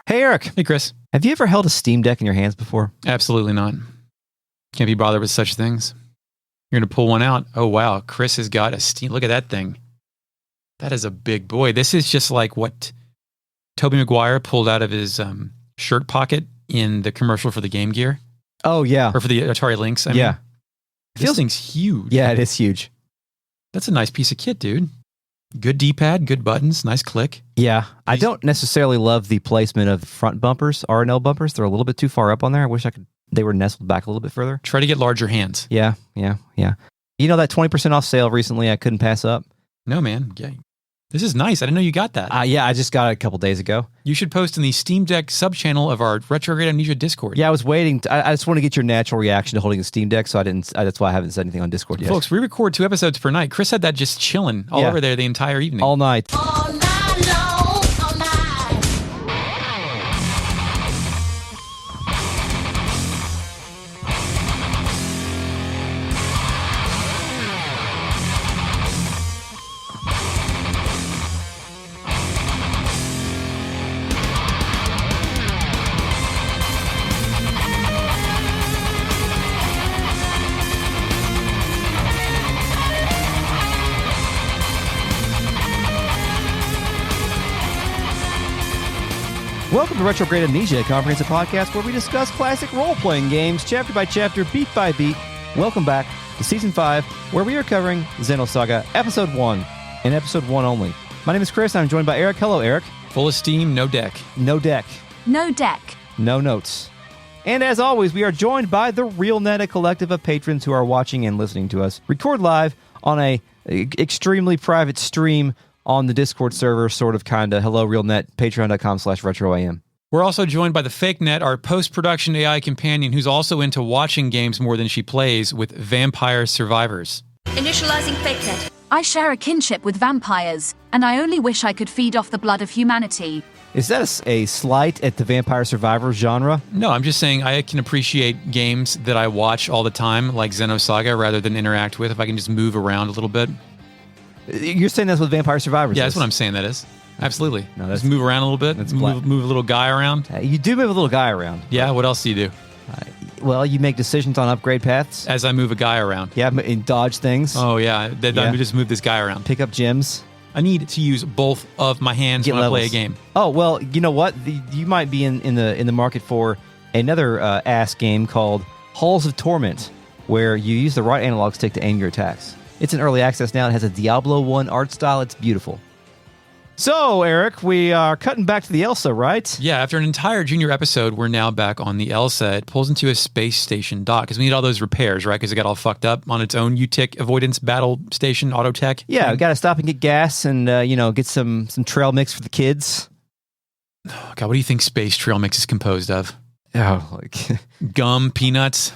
Hey, Eric. Hey, Chris. Have you ever held a Steam Deck in your hands before? Absolutely not. Can't be bothered with such things. You're going to pull one out. Oh, wow. Chris has got a Steam. Look at that thing. That is a big boy. This is just like what Tobey Maguire pulled out of his shirt pocket in the commercial for the Game Gear. Oh, yeah. Or for the Atari Lynx. I mean, this thing's huge. Yeah, it is huge. That's a nice piece of kit, dude. Good D-pad, good buttons, nice click. Yeah. I don't necessarily love the placement of front bumpers, R&L bumpers. They're a little bit too far up on there. I wish they were nestled back a little bit further. Try to get larger hands. Yeah. You know that 20% off sale recently I couldn't pass up? No, man. Yeah. This is nice. I didn't know you got that. Yeah, I just got it a couple days ago. You should post in the Steam Deck sub-channel of our Retrograde Amnesia Discord. Yeah, I was waiting. I just want to get your natural reaction to holding a Steam Deck, so that's why I haven't said anything on Discord yet. Folks, we record 2 episodes per night. Chris had that just chilling all over there the entire evening. All night. All night long, all night. Welcome to Retrograde Amnesia, a comprehensive podcast where we discuss classic role-playing games, chapter by chapter, beat by beat. Welcome back to Season 5, where we are covering Xenosaga, Episode 1, and Episode 1 only. My name is Chris, and I'm joined by Eric. Hello, Eric. Full of steam, no deck. No deck. No deck. No notes. And as always, we are joined by the RealNet, a collective of patrons who are watching and listening to us record live on a extremely private stream on the Discord server, sort of, kinda. Hello, RealNet, patreon.com/retroam. We're also joined by the Fake Net, our post-production AI companion who's also into watching games more than she plays with Vampire Survivors. Initializing FakeNet. I share a kinship with vampires, and I only wish I could feed off the blood of humanity. Is that a slight at the Vampire Survivors genre? No, I'm just saying I can appreciate games that I watch all the time, like Xenosaga, rather than interact with, if I can just move around a little bit. You're saying that's what Vampire Survivors Yeah, is? that's what I'm saying that is. Absolutely. No, just move around a little bit. Move a little guy around. You do move a little guy around. Yeah, what else do you do? Well, you make decisions on upgrade paths. As I move a guy around. Yeah, and dodge things. Oh, yeah. I just move this guy around. Pick up gems. I need to use both of my hands when I play a game. Oh, well, you know what? You might be in the market for another ass game called Halls of Torment, where you use the right analog stick to aim your attacks. It's in early access now. It has a Diablo 1 art style. It's beautiful. So, Eric, we are cutting back to the Elsa, right? Yeah, after an entire junior episode, we're now back on the Elsa. It pulls into a space station dock because we need all those repairs, right? Because it got all fucked up on its own UTIC avoidance battle station, auto tech. Yeah, we got to stop and get gas and, get some trail mix for the kids. Oh, God, what do you think space trail mix is composed of? Oh, Gum, peanuts,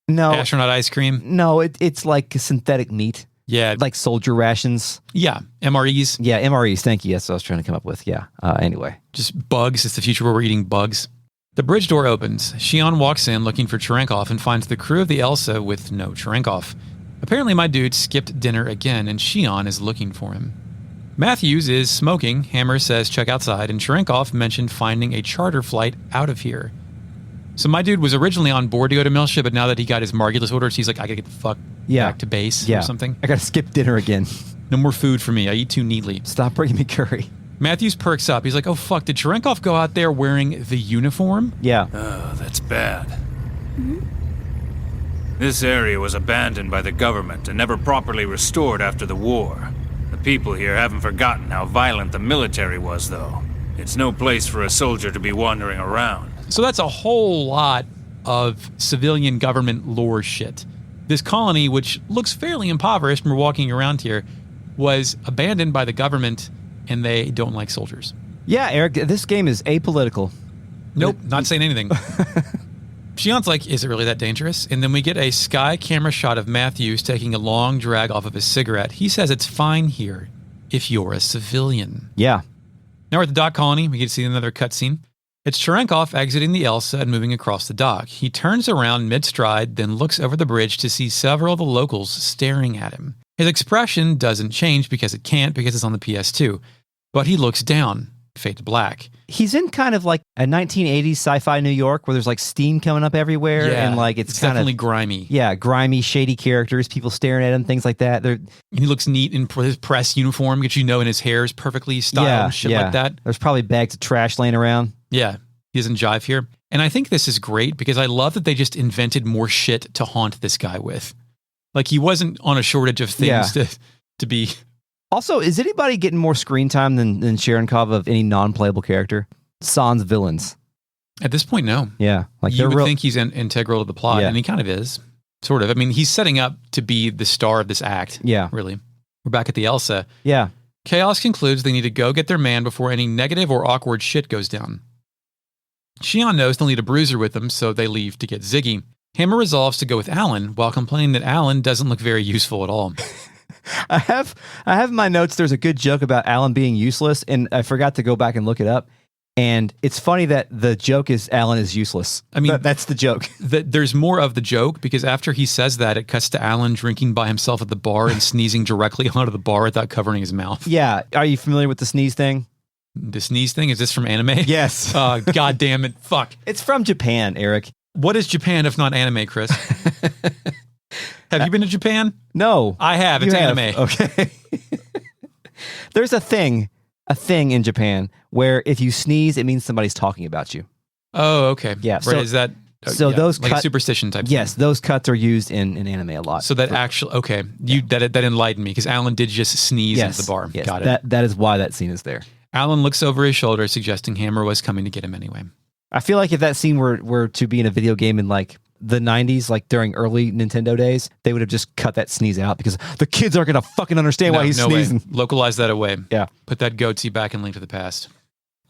no, astronaut ice cream? No, it's like synthetic meat. Yeah. Like soldier rations. Yeah. MREs. Yeah, MREs. Thank you. That's what I was trying to come up with. Yeah. Anyway. Just bugs. It's the future where we're eating bugs. The bridge door opens. Shion walks in looking for Cherenkov and finds the crew of the Elsa with no Cherenkov. Apparently my dude skipped dinner again and Shion is looking for him. Matthews is smoking. Hammer says check outside and Cherenkov mentioned finding a charter flight out of here. So my dude was originally on board to go to Milship, but now that he got his Margulis orders, he's like, I gotta get the fuck back to base or something. I gotta skip dinner again. No more food for me. I eat too neatly. Stop bringing me curry. Matthews perks up. He's like, oh fuck, did Cherenkov go out there wearing the uniform? Yeah. Oh, that's bad. This area was abandoned by the government and never properly restored after the war. The people here haven't forgotten how violent the military was, though. It's no place for a soldier to be wandering around. So that's a whole lot of civilian government lore shit. This colony, which looks fairly impoverished when we're walking around here, was abandoned by the government, and they don't like soldiers. Yeah, Eric, this game is apolitical. Nope, not saying anything. Shion's like, is it really that dangerous? And then we get a sky camera shot of Matthews taking a long drag off of his cigarette. He says it's fine here if you're a civilian. Yeah. Now we're at the dock colony. We get to see another cutscene. It's Cherenkov exiting the Elsa and moving across the dock. He turns around mid-stride, then looks over the bridge to see several of the locals staring at him. His expression doesn't change because it can't, because it's on the PS2. But he looks down, fade to black. He's in kind of like a 1980s sci-fi New York where there's like steam coming up everywhere. Yeah, and like it's kind definitely of grimy. Yeah, grimy, shady characters, people staring at him, things like that. And he looks neat in his press uniform, gets and his hair is perfectly styled and shit like that. There's probably bags of trash laying around. Yeah, he doesn't jive here. And I think this is great because I love that they just invented more shit to haunt this guy with. Like, he wasn't on a shortage of things to be... Also, is anybody getting more screen time than Cherenkov of any non-playable character? Sans villains. At this point, no. Yeah. Like you would think he's integral to the plot, and he kind of is. Sort of. I mean, he's setting up to be the star of this act. Yeah. Really. We're back at the Elsa. Yeah. Chaos concludes they need to go get their man before any negative or awkward shit goes down. Shion knows they'll need a bruiser with them, so they leave to get Ziggy. Hammer resolves to go with Alan, while complaining that Alan doesn't look very useful at all. I have in my notes, there's a good joke about Alan being useless, and I forgot to go back and look it up. And it's funny that the joke is Alan is useless. I mean, that's the joke. There's more of the joke, because after he says that, it cuts to Alan drinking by himself at the bar and sneezing directly onto the bar without covering his mouth. Yeah. Are you familiar with the sneeze thing? The sneeze thing? Is this from anime? Yes. Oh, God damn it. Fuck. It's from Japan, Eric. What is Japan if not anime, Chris? Have you been to Japan? No. I have. It's anime. Okay. There's a thing in Japan where if you sneeze, it means somebody's talking about you. Oh, okay. Yeah. Right. Is that... those like a superstition type thing. Yes, those cuts are used in anime a lot. So that actually... Okay. That enlightened me, because Alan did just sneeze into the bar. Yes, Got it. That is why that scene is there. Alan looks over his shoulder, suggesting Hammer was coming to get him anyway. I feel like if that scene were to be in a video game in like the 90s, like during early Nintendo days, they would have just cut that sneeze out because the kids aren't going to fucking understand why he's sneezing. Way. Localize that away. Yeah. Put that goatee back in Link to the Past.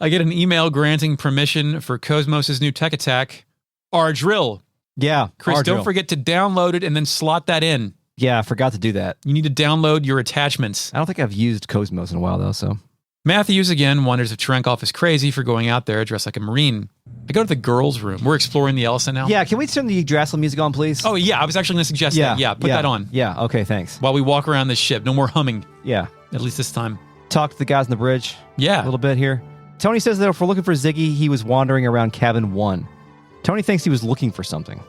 I get an email granting permission for Cosmos' new tech attack, our drill. Yeah. Chris, don't forget to download it and then slot that in. Yeah, I forgot to do that. You need to download your attachments. I don't think I've used Cosmos in a while, though, so... Matthews again wonders if Cherenkov is crazy for going out there dressed like a Marine. I go to the girls' room. We're exploring the Elsa now. Yeah, can we turn the Yggdrasslin music on, please? Oh, yeah, I was actually going to suggest that. Yeah, put that on. Yeah, okay, thanks. While we walk around this ship. No more humming. Yeah. At least this time. Talk to the guys on the bridge. Yeah. A little bit here. Tony says that if we're looking for Ziggy, he was wandering around cabin 1. Tony thinks he was looking for something.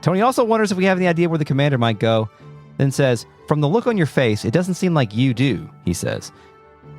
Tony also wonders if we have any idea where the commander might go, then says, from the look on your face, it doesn't seem like you do, he says.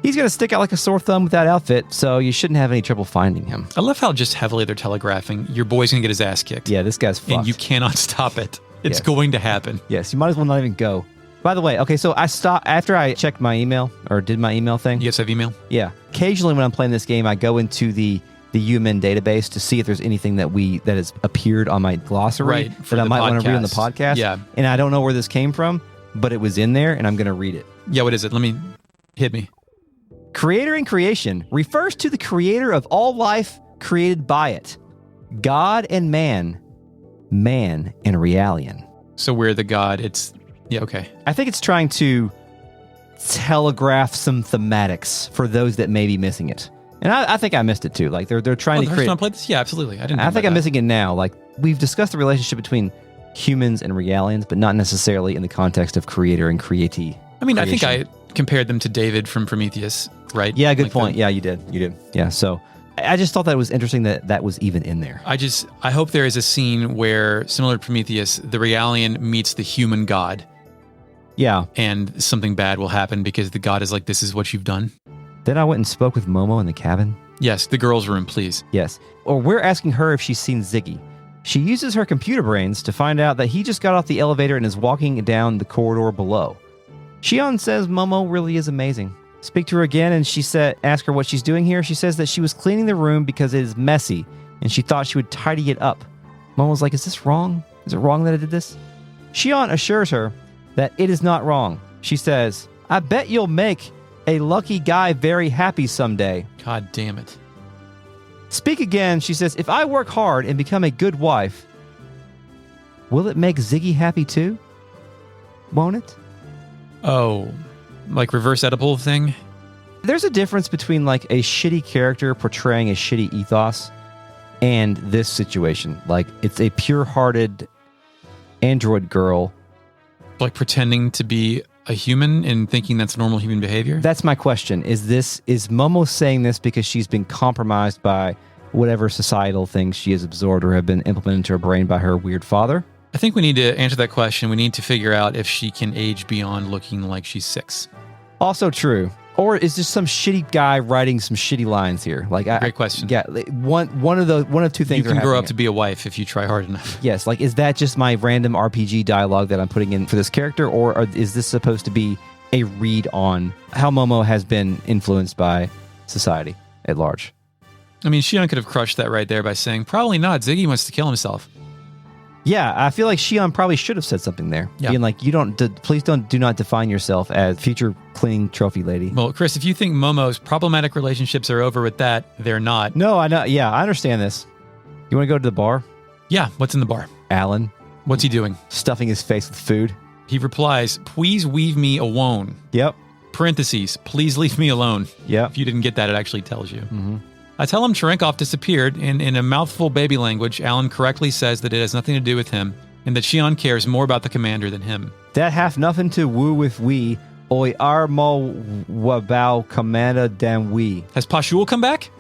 He's going to stick out like a sore thumb with that outfit, so you shouldn't have any trouble finding him. I love how just heavily they're telegraphing, your boy's going to get his ass kicked. Yeah, this guy's fucked. And you cannot stop it. It's going to happen. Yes, you might as well not even go. By the way, okay, so I stopped after I checked my email, or did my email thing. You guys have email? Yeah. Occasionally when I'm playing this game, I go into the UMN database to see if there's anything that has appeared on my glossary that I might want to read on the podcast. Yeah. And I don't know where this came from, but it was in there, and I'm going to read it. Yeah, what is it? Hit me. Creator and creation refers to the creator of all life created by it. God and man and Realian. So we're the god. Yeah, okay. I think it's trying to telegraph some thematics for those that may be missing it. And I think I missed it too. Like they're trying to create... The first time I played this? Yeah, absolutely. I think I'm missing it now. Like we've discussed the relationship between humans and Realians, but not necessarily in the context of creator and createe. I mean, creation. I think I compared them to David from Prometheus, right? Yeah, good point. Yeah, you did. Yeah, so I just thought that it was interesting that was even in there. I hope there is a scene where, similar to Prometheus, the Realian meets the human god. Yeah. And something bad will happen because the god is like, this is what you've done. Then I went and spoke with Momo in the cabin. Yes, the girls' room, please. Yes. Or we're asking her if she's seen Ziggy. She uses her computer brains to find out that he just got off the elevator and is walking down the corridor below. Shion says Momo really is amazing. Speak to her again and ask her what she's doing here. She says that she was cleaning the room because it is messy and she thought she would tidy it up. Momo's like, is this wrong? Is it wrong that I did this? Shion assures her that it is not wrong. She says, I bet you'll make a lucky guy very happy someday. God damn it. Speak again, she says, if I work hard and become a good wife, will it make Ziggy happy too? Won't it? Oh, like reverse Oedipal thing? There's a difference between like a shitty character portraying a shitty ethos and this situation. Like it's a pure-hearted android girl. Like pretending to be a human and thinking that's normal human behavior? That's my question. Is Momo saying this because she's been compromised by whatever societal things she has absorbed or have been implemented into her brain by her weird father? I think we need to answer that question. We need to figure out if she can age beyond looking like she's 6. Also true. Or is this some shitty guy writing some shitty lines here? Great question. Yeah, one of two things. You can grow up to be a wife if you try hard enough. Yes, like is that just my random RPG dialogue that I'm putting in for this character, or is this supposed to be a read on how Momo has been influenced by society at large? I mean, Shion could have crushed that right there by saying, probably not. Ziggy wants to kill himself. Yeah, I feel like Shion probably should have said something there. Yeah. Being like, please do not define yourself as future cleaning trophy lady. Well, Chris, if you think Momo's problematic relationships are over with that, they're not. No, I know. Yeah, I understand this. You want to go to the bar? Yeah, what's in the bar? Alan. What's he doing? Stuffing his face with food. He replies, please weave me alone. Yep. Parentheses, please leave me alone. Yep. If you didn't get that, it actually tells you. Mm-hmm. I tell him Cherenkov disappeared, and in a mouthful baby language, Alan correctly says that it has nothing to do with him, and that Shion cares more about the commander than him. That have nothing to woo with we, oi are mo wabao commander than we. Has Pashul come back?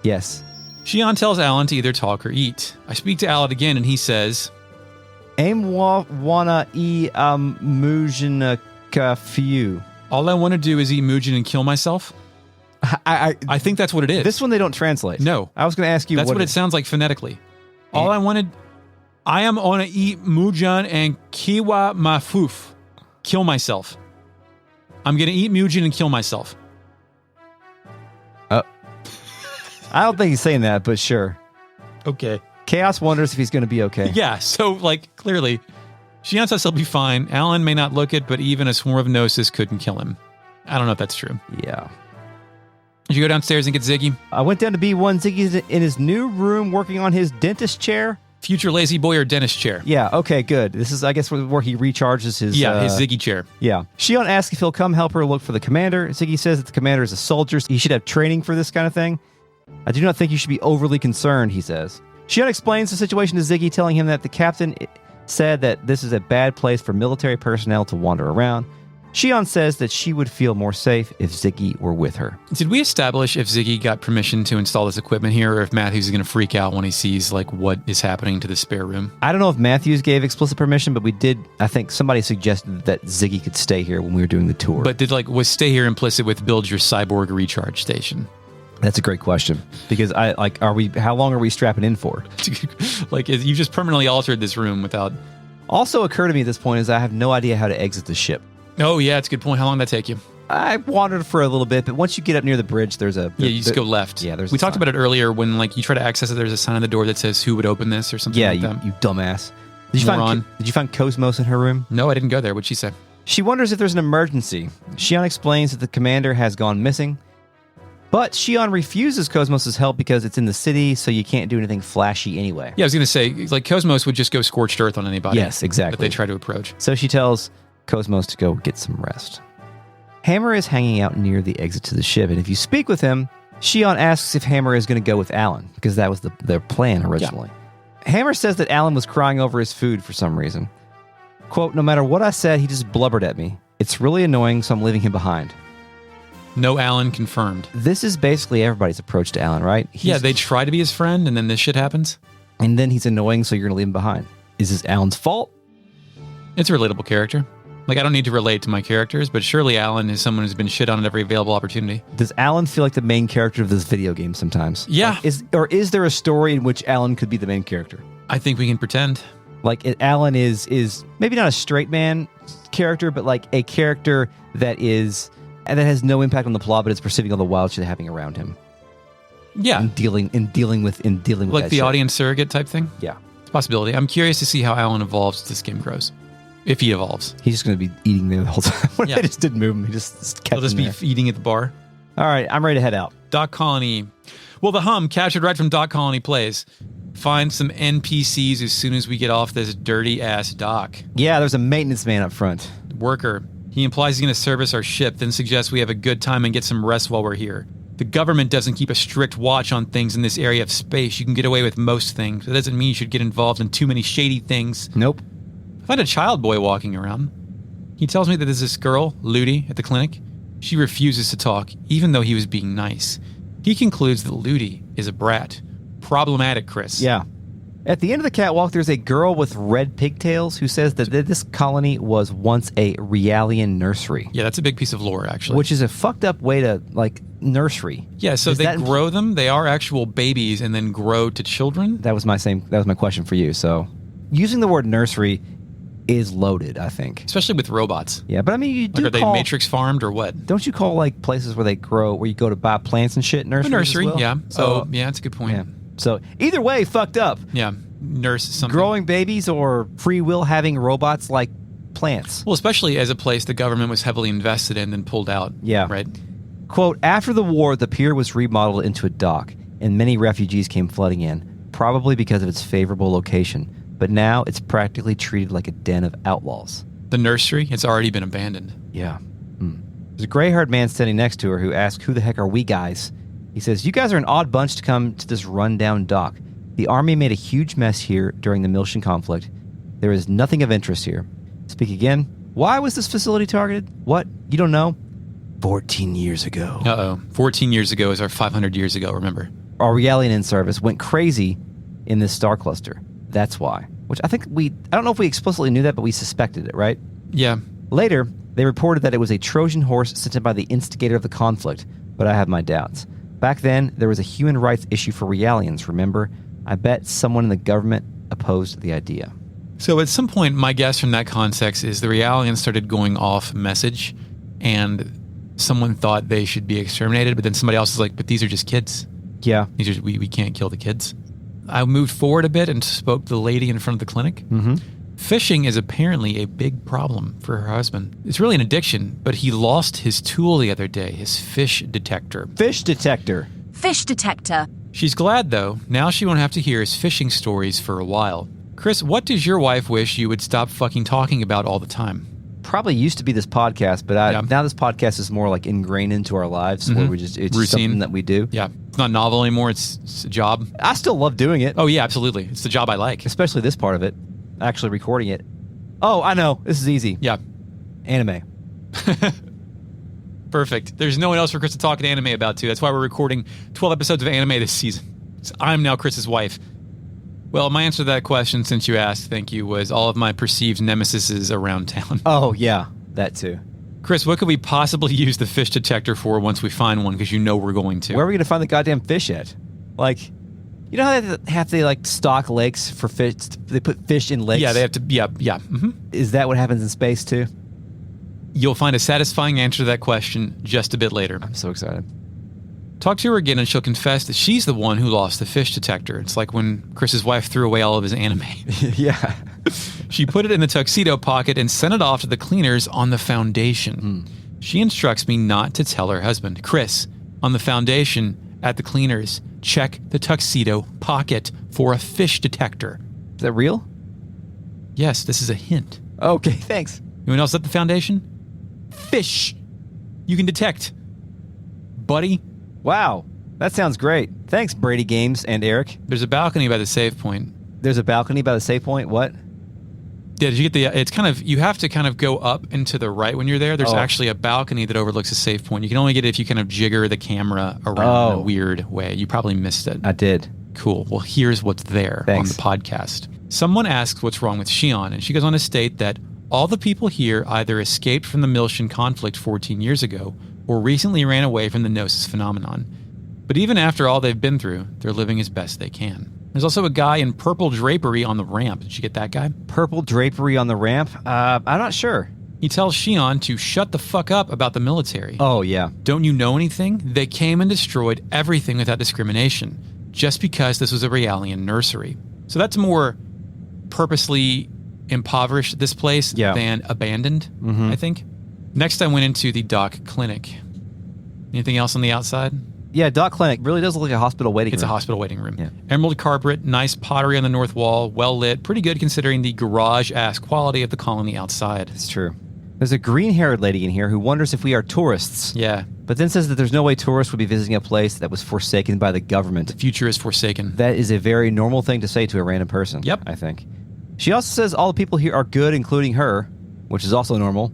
Yes. Shion tells Alan to either talk or eat. I speak to Alan again, and he says, Aim wanna mujina few. all I want to do is eat Mujin and kill myself? I think that's what it is. This one they don't translate. No. I was going to ask you that's what it sounds like phonetically. All I wanted, I am on to eat Mujin and kiwa mafuf. Kill myself. I'm going to eat Mujin and kill myself. I don't think he's saying that, but sure. Okay. Chaos wonders if he's going to be okay. Yeah, so, clearly, Shion says he'll be fine. Alan may not look it, but even a swarm of gnosis couldn't kill him. I don't know if that's true. Yeah. Did you go downstairs and get Ziggy? I went down to B1. Ziggy's in his new room working on his dentist chair. Future lazy boy or dentist chair? Yeah, okay, good. This is, I guess, where he recharges his... Yeah, his Ziggy chair. Yeah. Shion asks if he'll come help her look for the commander. Ziggy says that the commander is a soldier. So he should have training for this kind of thing. I do not think you should be overly concerned, he says. Shion explains the situation to Ziggy, telling him that the captain said that this is a bad place for military personnel to wander around. Shion says that she would feel more safe if Ziggy were with her. Did we establish if Ziggy got permission to install this equipment here, or if Matthews is going to freak out when he sees what is happening to the spare room? I don't know if Matthews gave explicit permission, but we did. I think somebody suggested that Ziggy could stay here when we were doing the tour. But was stay here implicit with build your cyborg recharge station? That's a great question, because how long are we strapping in for? You just permanently altered this room without... Also occurred to me at this point is I have no idea how to exit the ship. Oh, yeah, it's a good point. How long did that take you? I wandered for a little bit, but once you get up near the bridge, you just go left. Yeah, we talked about it earlier when you try to access it. There's a sign on the door that says who would open this or something. Yeah, like that. you dumbass. Did you find Cosmos in her room? No, I didn't go there. What'd she say? She wonders if there's an emergency. Shion explains that the commander has gone missing, but Shion refuses Cosmos' help because it's in the city, so you can't do anything flashy anyway. Yeah, I was going to say, Cosmos would just go scorched earth on anybody. Yes, exactly. That they try to approach. So she tells Cosmos to go get some rest. Hammer is hanging out near the exit to the ship, and if you speak with him, Shion asks if Hammer is going to go with Alan, because that was their plan originally. Yeah. Hammer says that Alan was crying over his food for some reason. Quote, no matter what I said, he just blubbered at me. It's really annoying, so I'm leaving him behind. No Alan confirmed. This is basically everybody's approach to Alan, right? They try to be his friend, and then this shit happens. And then he's annoying, so you're going to leave him behind. Is this Alan's fault? It's a relatable character. I don't need to relate to my characters, but surely Alan is someone who's been shit on at every available opportunity. Does Alan feel like the main character of this video game sometimes? Yeah. Is there a story in which Alan could be the main character? I think we can pretend. Alan is maybe not a straight man character, but a character that has no impact on the plot, but is perceiving all the wild shit happening around him. Yeah. In dealing with like that the shit. audience surrogate type thing? Yeah. It's a possibility. I'm curious to see how Alan evolves as this game grows. If he evolves. He's just going to be eating there the whole time. Yeah. They just didn't move him. He just kept He'll just be eating at the bar. All right, I'm ready to head out. Dock Colony. Well, the hum captured right from Dock Colony plays. Find some NPCs as soon as we get off this dirty-ass dock. Yeah, there's a maintenance man up front. Worker. He implies he's going to service our ship, then suggests we have a good time and get some rest while we're here. The government doesn't keep a strict watch on things in this area of space. You can get away with most things. That doesn't mean you should get involved in too many shady things. Nope. I find a child boy walking around. He tells me that there's this girl, Ludi, at the clinic. She refuses to talk, even though he was being nice. He concludes that Ludi is a brat. Problematic, Chris. Yeah. At the end of the catwalk, there's a girl with red pigtails who says that this colony was once a Realian nursery. Yeah, that's a big piece of lore, actually. Which is a fucked up way to, nursery. Yeah, so they grow them. They are actual babies and then grow to children. That was my question for you. So, using the word nursery is loaded, I think. Especially with robots. Yeah, but I mean, you do are they matrix farmed or what? Don't you call, places where they grow, where you go to buy plants and shit, nurseries? A nursery, as well? yeah. So, yeah, that's a good point. Yeah. So, either way, fucked up. Yeah, nurse something. Growing babies or free will having robots like plants. Well, especially as a place the government was heavily invested in and pulled out. Yeah. Right? Quote, after the war, the pier was remodeled into a dock, and many refugees came flooding in, probably because of its favorable location. But now it's practically treated like a den of outlaws. The nursery, it's already been abandoned. Yeah. There's a gray-haired man standing next to her who asks, who the heck are we guys? He says, you guys are an odd bunch to come to this run-down dock. The army made a huge mess here during the Miltian conflict. There is nothing of interest here. Speak again. Why was this facility targeted? What? You don't know? 14 years ago. 14 years ago is our 500 years ago, remember? Our Realian in-service went crazy in this star cluster. That's why. Which I don't know if we explicitly knew that, but we suspected it, right? Yeah. Later, they reported that it was a Trojan horse sent in by the instigator of the conflict, but I have my doubts. Back then, there was a human rights issue for Realians, remember? I bet someone in the government opposed the idea. So at some point, my guess from that context is the Realians started going off message, and someone thought they should be exterminated, but then somebody else is like, but these are just kids. Yeah. We can't kill the kids. I moved forward a bit and spoke to the lady in front of the clinic. Mm-hmm. Fishing is apparently a big problem for her husband. It's really an addiction, but he lost his tool the other day, his fish detector. Fish detector. Fish detector. She's glad, though. Now she won't have to hear his fishing stories for a while. Chris, what does your wife wish you would stop fucking talking about all the time? Probably used to be this podcast, but now this podcast is more ingrained into our lives, where it's routine. Something that we do. Yeah. It's not novel anymore. It's a job. I still love doing it. Oh, yeah, absolutely. It's the job I like. Especially this part of it. Actually recording it. Oh, I know. This is easy. Yeah. Anime. Perfect. There's no one else for Chris to talk anime about, too. That's why we're recording 12 episodes of anime this season. So I'm now Chris's wife. Well, my answer to that question, since you asked, thank you, was all of my perceived nemesises around town. Oh, yeah. That, too. Chris, what could we possibly use the fish detector for once we find one? Because you know we're going to. Where are we going to find the goddamn fish at? You know how they have to stock lakes for fish? They put fish in lakes? Yeah, they have to. Yeah. Mm-hmm. Is that what happens in space, too? You'll find a satisfying answer to that question just a bit later. I'm so excited. Talk to her again and she'll confess that she's the one who lost the fish detector. It's like when Chris's wife threw away all of his anime. Yeah. She put it in the tuxedo pocket and sent it off to the cleaners on the foundation. She instructs me not to tell her husband. Chris, on the foundation at the cleaners, check the tuxedo pocket for a fish detector. Is that real? Yes, this is a hint. Okay, thanks. Anyone else at the foundation? Fish. You can detect. Buddy. Wow. That sounds great. Thanks, Brady Games and Eric. There's a balcony by the save point. There's a balcony by the save point? What? Yeah, did you get it's kind of, you have to kind of go up and to the right when you're there. There's actually a balcony that overlooks a save point. You can only get it if you kind of jigger the camera around in a weird way. You probably missed it. I did. Cool. Well, here's what's there on the podcast. Someone asks what's wrong with Shion, and she goes on to state that all the people here either escaped from the Miltian conflict 14 years ago or recently ran away from the Gnosis phenomenon. But even after all they've been through, they're living as best they can. There's also a guy in purple drapery on the ramp. Did you get that guy? Purple drapery on the ramp? I'm not sure. He tells Shion to shut the fuck up about the military. Oh, yeah. Don't you know anything? They came and destroyed everything without discrimination, just because this was a Realian nursery. So that's more purposely impoverished this place than abandoned, I think. Next, I went into the dock clinic. Anything else on the outside? Yeah, dock clinic really does look like a hospital waiting room. It's a hospital waiting room. Yeah. Emerald carpet, nice pottery on the north wall, well lit, pretty good considering the garage-ass quality of the colony outside. It's true. There's a green-haired lady in here who wonders if we are tourists. Yeah. But then says that there's no way tourists would be visiting a place that was forsaken by the government. The future is forsaken. That is a very normal thing to say to a random person. Yep. I think. She also says all the people here are good, including her, which is also normal.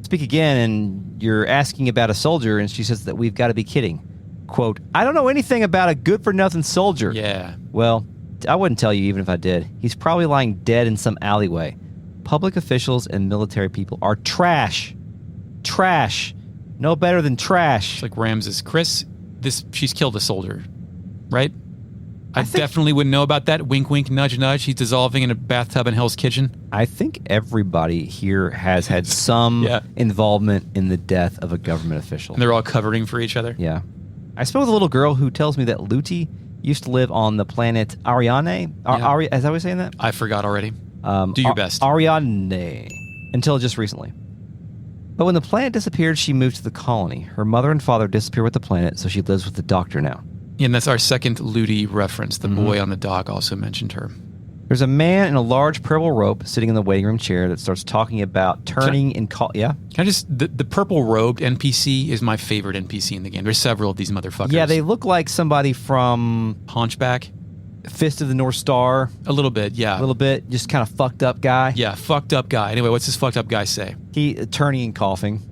Speak again, and you're asking about a soldier, and she says that we've got to be kidding. Quote, I don't know anything about a good-for-nothing soldier. Yeah. Well, I wouldn't tell you even if I did. He's probably lying dead in some alleyway. Public officials and military people are trash. Trash. No better than trash. It's like Ramses. Chris, she's killed a soldier, right? I think- definitely wouldn't know about that. Wink, wink, nudge, nudge. He's dissolving in a bathtub in Hell's Kitchen. I think everybody here has had some Yeah. involvement in the death of a government official. And they're all covering for each other. Yeah. I spoke with a little girl who tells me that Luti used to live on the planet Ariane. Yeah. Is that what you're saying that? I forgot already. Do your best. Ariane. Until just recently. But when the planet disappeared, she moved to the colony. Her mother and father disappeared with the planet, so she lives with the doctor now. Yeah, and that's our second Ludi reference. The boy on the dock also mentioned her. There's a man in a large purple robe sitting in the waiting room chair that starts talking about turning and call. Yeah? Can I just... The purple robed NPC is my favorite NPC in the game. There's several of these motherfuckers. Yeah, they look like somebody from Hunchback? Fist of the North Star. A little bit, yeah. A little bit. Just kind of fucked up guy. Yeah, fucked up guy. Anyway, what's this fucked up guy say? He turning and coughing.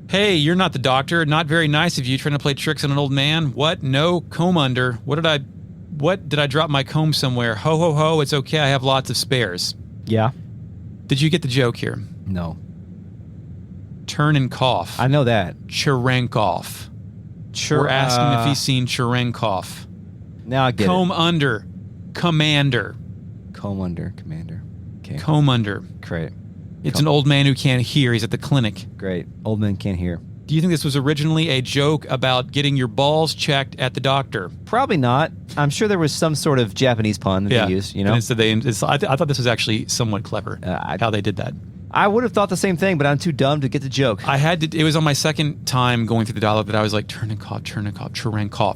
Hey, you're not the doctor. Not very nice of you trying to play tricks on an old man. What? No, comb under. What, did I drop my comb somewhere? Ho, ho, ho, it's okay. I have lots of spares. Yeah. Did you get the joke here? No. Turn and cough. I know that. Cherenkov. We're asking if he's seen Cherenkov. Now I get Comb under. Commander. it. Comb under. Commander. Okay. Comb under. Great. It's an old man who can't hear. He's at the clinic. Great. Old men can't hear. Do you think this was originally a joke about getting your balls checked at the doctor? Probably not. I'm sure there was some sort of Japanese pun that they used, you know? And instead I thought this was actually somewhat clever, how they did that. I would have thought the same thing, but I'm too dumb to get the joke. It was on my second time going through the dialogue that I was like, Cherenkov,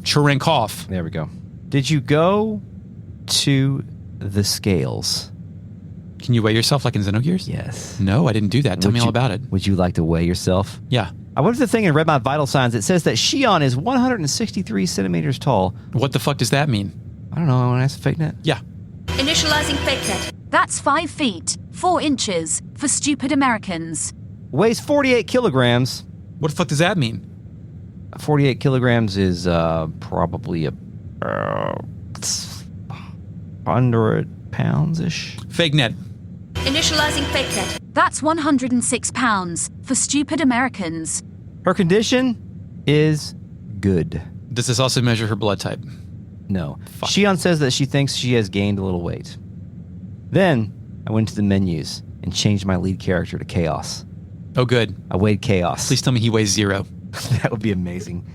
Cherenkov. There we go. Did you go to the scales? Can you weigh yourself like in Xenogears? Yes. No, I didn't do that. Tell me all about it. Would you like to weigh yourself? Yeah. I went to the thing and read my vital signs. It says that Shion is 163 centimeters tall. What the fuck does that mean? I don't know. I want to ask the fake net. Yeah. Initializing fake net. That's 5 feet, 4 inches for stupid Americans. Weighs 48 kilograms. What the fuck does that mean? 48 kilograms is probably 100 pounds-ish. Fake net. Initializing fake net. That's 106 pounds for stupid Americans. Her condition is good. Does this also measure her blood type? No. Fuck. Shion says that she thinks she has gained a little weight. Then I went to the menus and changed my lead character to Chaos. Oh, good. I weighed Chaos. Please tell me he weighs 0. That would be amazing.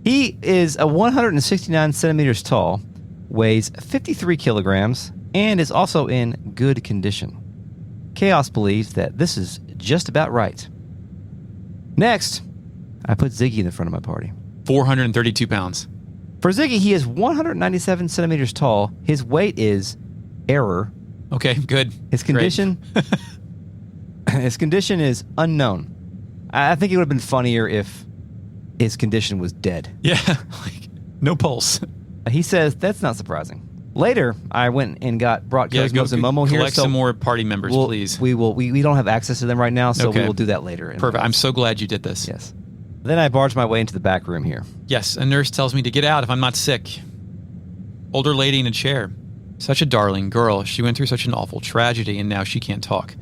He is 169 centimeters tall, weighs 53 kilograms, and is also in good condition. Chaos believes that this is just about right. Next, I put Ziggy in the front of my party. 432 pounds. For Ziggy, he is 197 centimeters tall. His weight is error. Okay, good. His condition, his condition is unknown. I think it would have been funnier if his condition was dead. Yeah, like no pulse. He says that's not surprising. Later, I went and brought Cosmos and Momo here. Collect some more party members, please. We don't have access to them right now, so Okay. we will do that later. Perfect. I'm so glad you did this. Yes. Then I barged my way into the back room here. Yes, a nurse tells me to get out if I'm not sick. Older lady in a chair. Such a darling girl. She went through such an awful tragedy, and now she can't talk.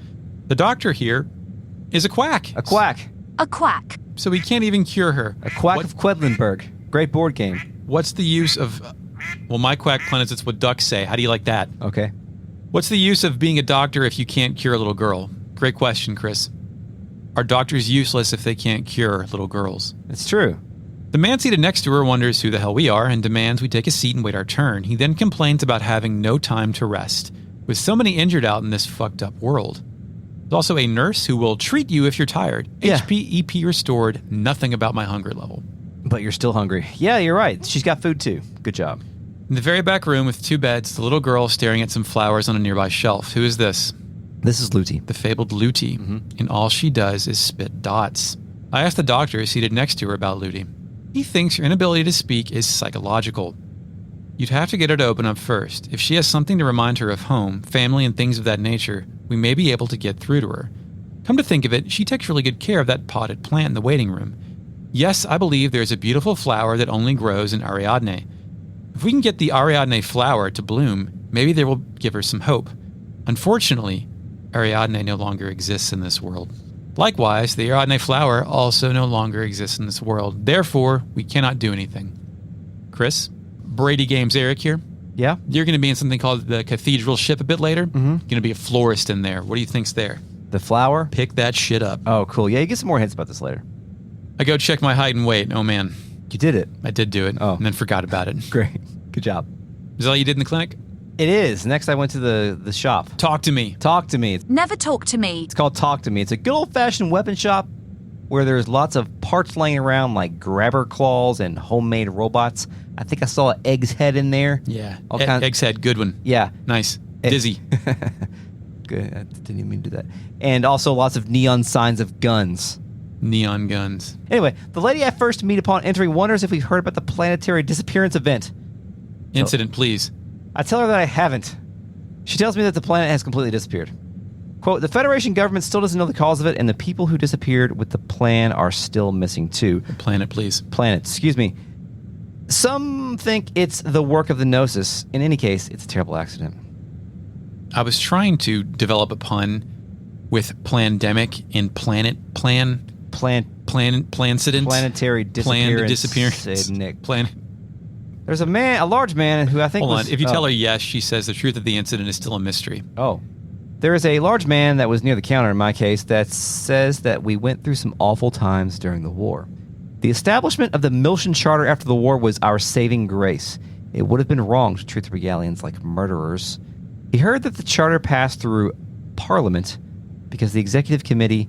The doctor here is a quack. A quack. A quack. So he can't even cure her. A quack of Quedlinburg. Great board game. What's the use of... Well, my quack planets, it's what ducks say. How do you like that? Okay. What's the use of being a doctor if you can't cure a little girl? Great question, Chris. Are doctors useless if they can't cure little girls? It's true. The man seated next to her wonders who the hell we are and demands we take a seat and wait our turn. He then complains about having no time to rest. With so many injured out in this fucked up world. There's also a nurse who will treat you if you're tired. Yeah. HP, EP restored. Nothing about my hunger level. But you're still hungry. Yeah, you're right. She's got food too. Good job. In the very back room with 2 beds, the little girl staring at some flowers on a nearby shelf. Who is this? This is Luti. The fabled Luti. And all she does is spit dots. I asked the doctor seated next to her about Luti. He thinks your inability to speak is psychological. You'd have to get her to open up first. If she has something to remind her of home, family, and things of that nature, we may be able to get through to her. Come to think of it, she takes really good care of that potted plant in the waiting room. Yes, I believe there's a beautiful flower that only grows in Ariadne. If we can get the Ariadne flower to bloom, maybe they will give her some hope. Unfortunately, Ariadne no longer exists in this world. Likewise, the Ariadne flower also no longer exists in this world. Therefore, we cannot do anything. Chris, Brady Games Eric here. Yeah? You're going to be in something called the Cathedral Ship a bit later. Mm-hmm. Going to be a florist in there. What do you think's there? The flower? Pick that shit up. Oh, cool. Yeah, you get some more hints about this later. I go check my height and weight. Oh, man. You did it. I did do it. Oh. And then forgot about it. Great. Good job. Is that all you did in the clinic? It is. Next, I went to the shop. Talk to me. Talk to me. Never talk to me. It's called Talk to Me. It's a good old-fashioned weapon shop where there's lots of parts laying around like grabber claws and homemade robots. I think I saw an Egg's head in there. Yeah. All kinds- Egg's head. Good one. Yeah. Nice. Dizzy. Good. I didn't even mean to do that. And also lots of neon signs of guns. Neon guns. Anyway, the lady I first meet upon entering wonders if we've heard about the planetary disappearance event. Incident, please. I tell her that I haven't. She tells me that the planet has completely disappeared. Quote, the Federation government still doesn't know the cause of it, and the people who disappeared with the plan are still missing too. Planet, please. Planet, excuse me. Some think it's the work of the Gnosis. In any case, it's a terrible accident. I was trying to develop a pun with plandemic and plancident. Planetary Planned disappearance. disappearance. Nick. Plan. There's a large man who I think Hold was... on. If you tell her yes, she says the truth of the incident is still a mystery. Oh. There is a large man that was near the counter in my case that says that we went through some awful times during the war. The establishment of the Miltian Charter after the war was our saving grace. It would have been wrong to treat the Regalians like murderers. He heard that the charter passed through Parliament because the executive committee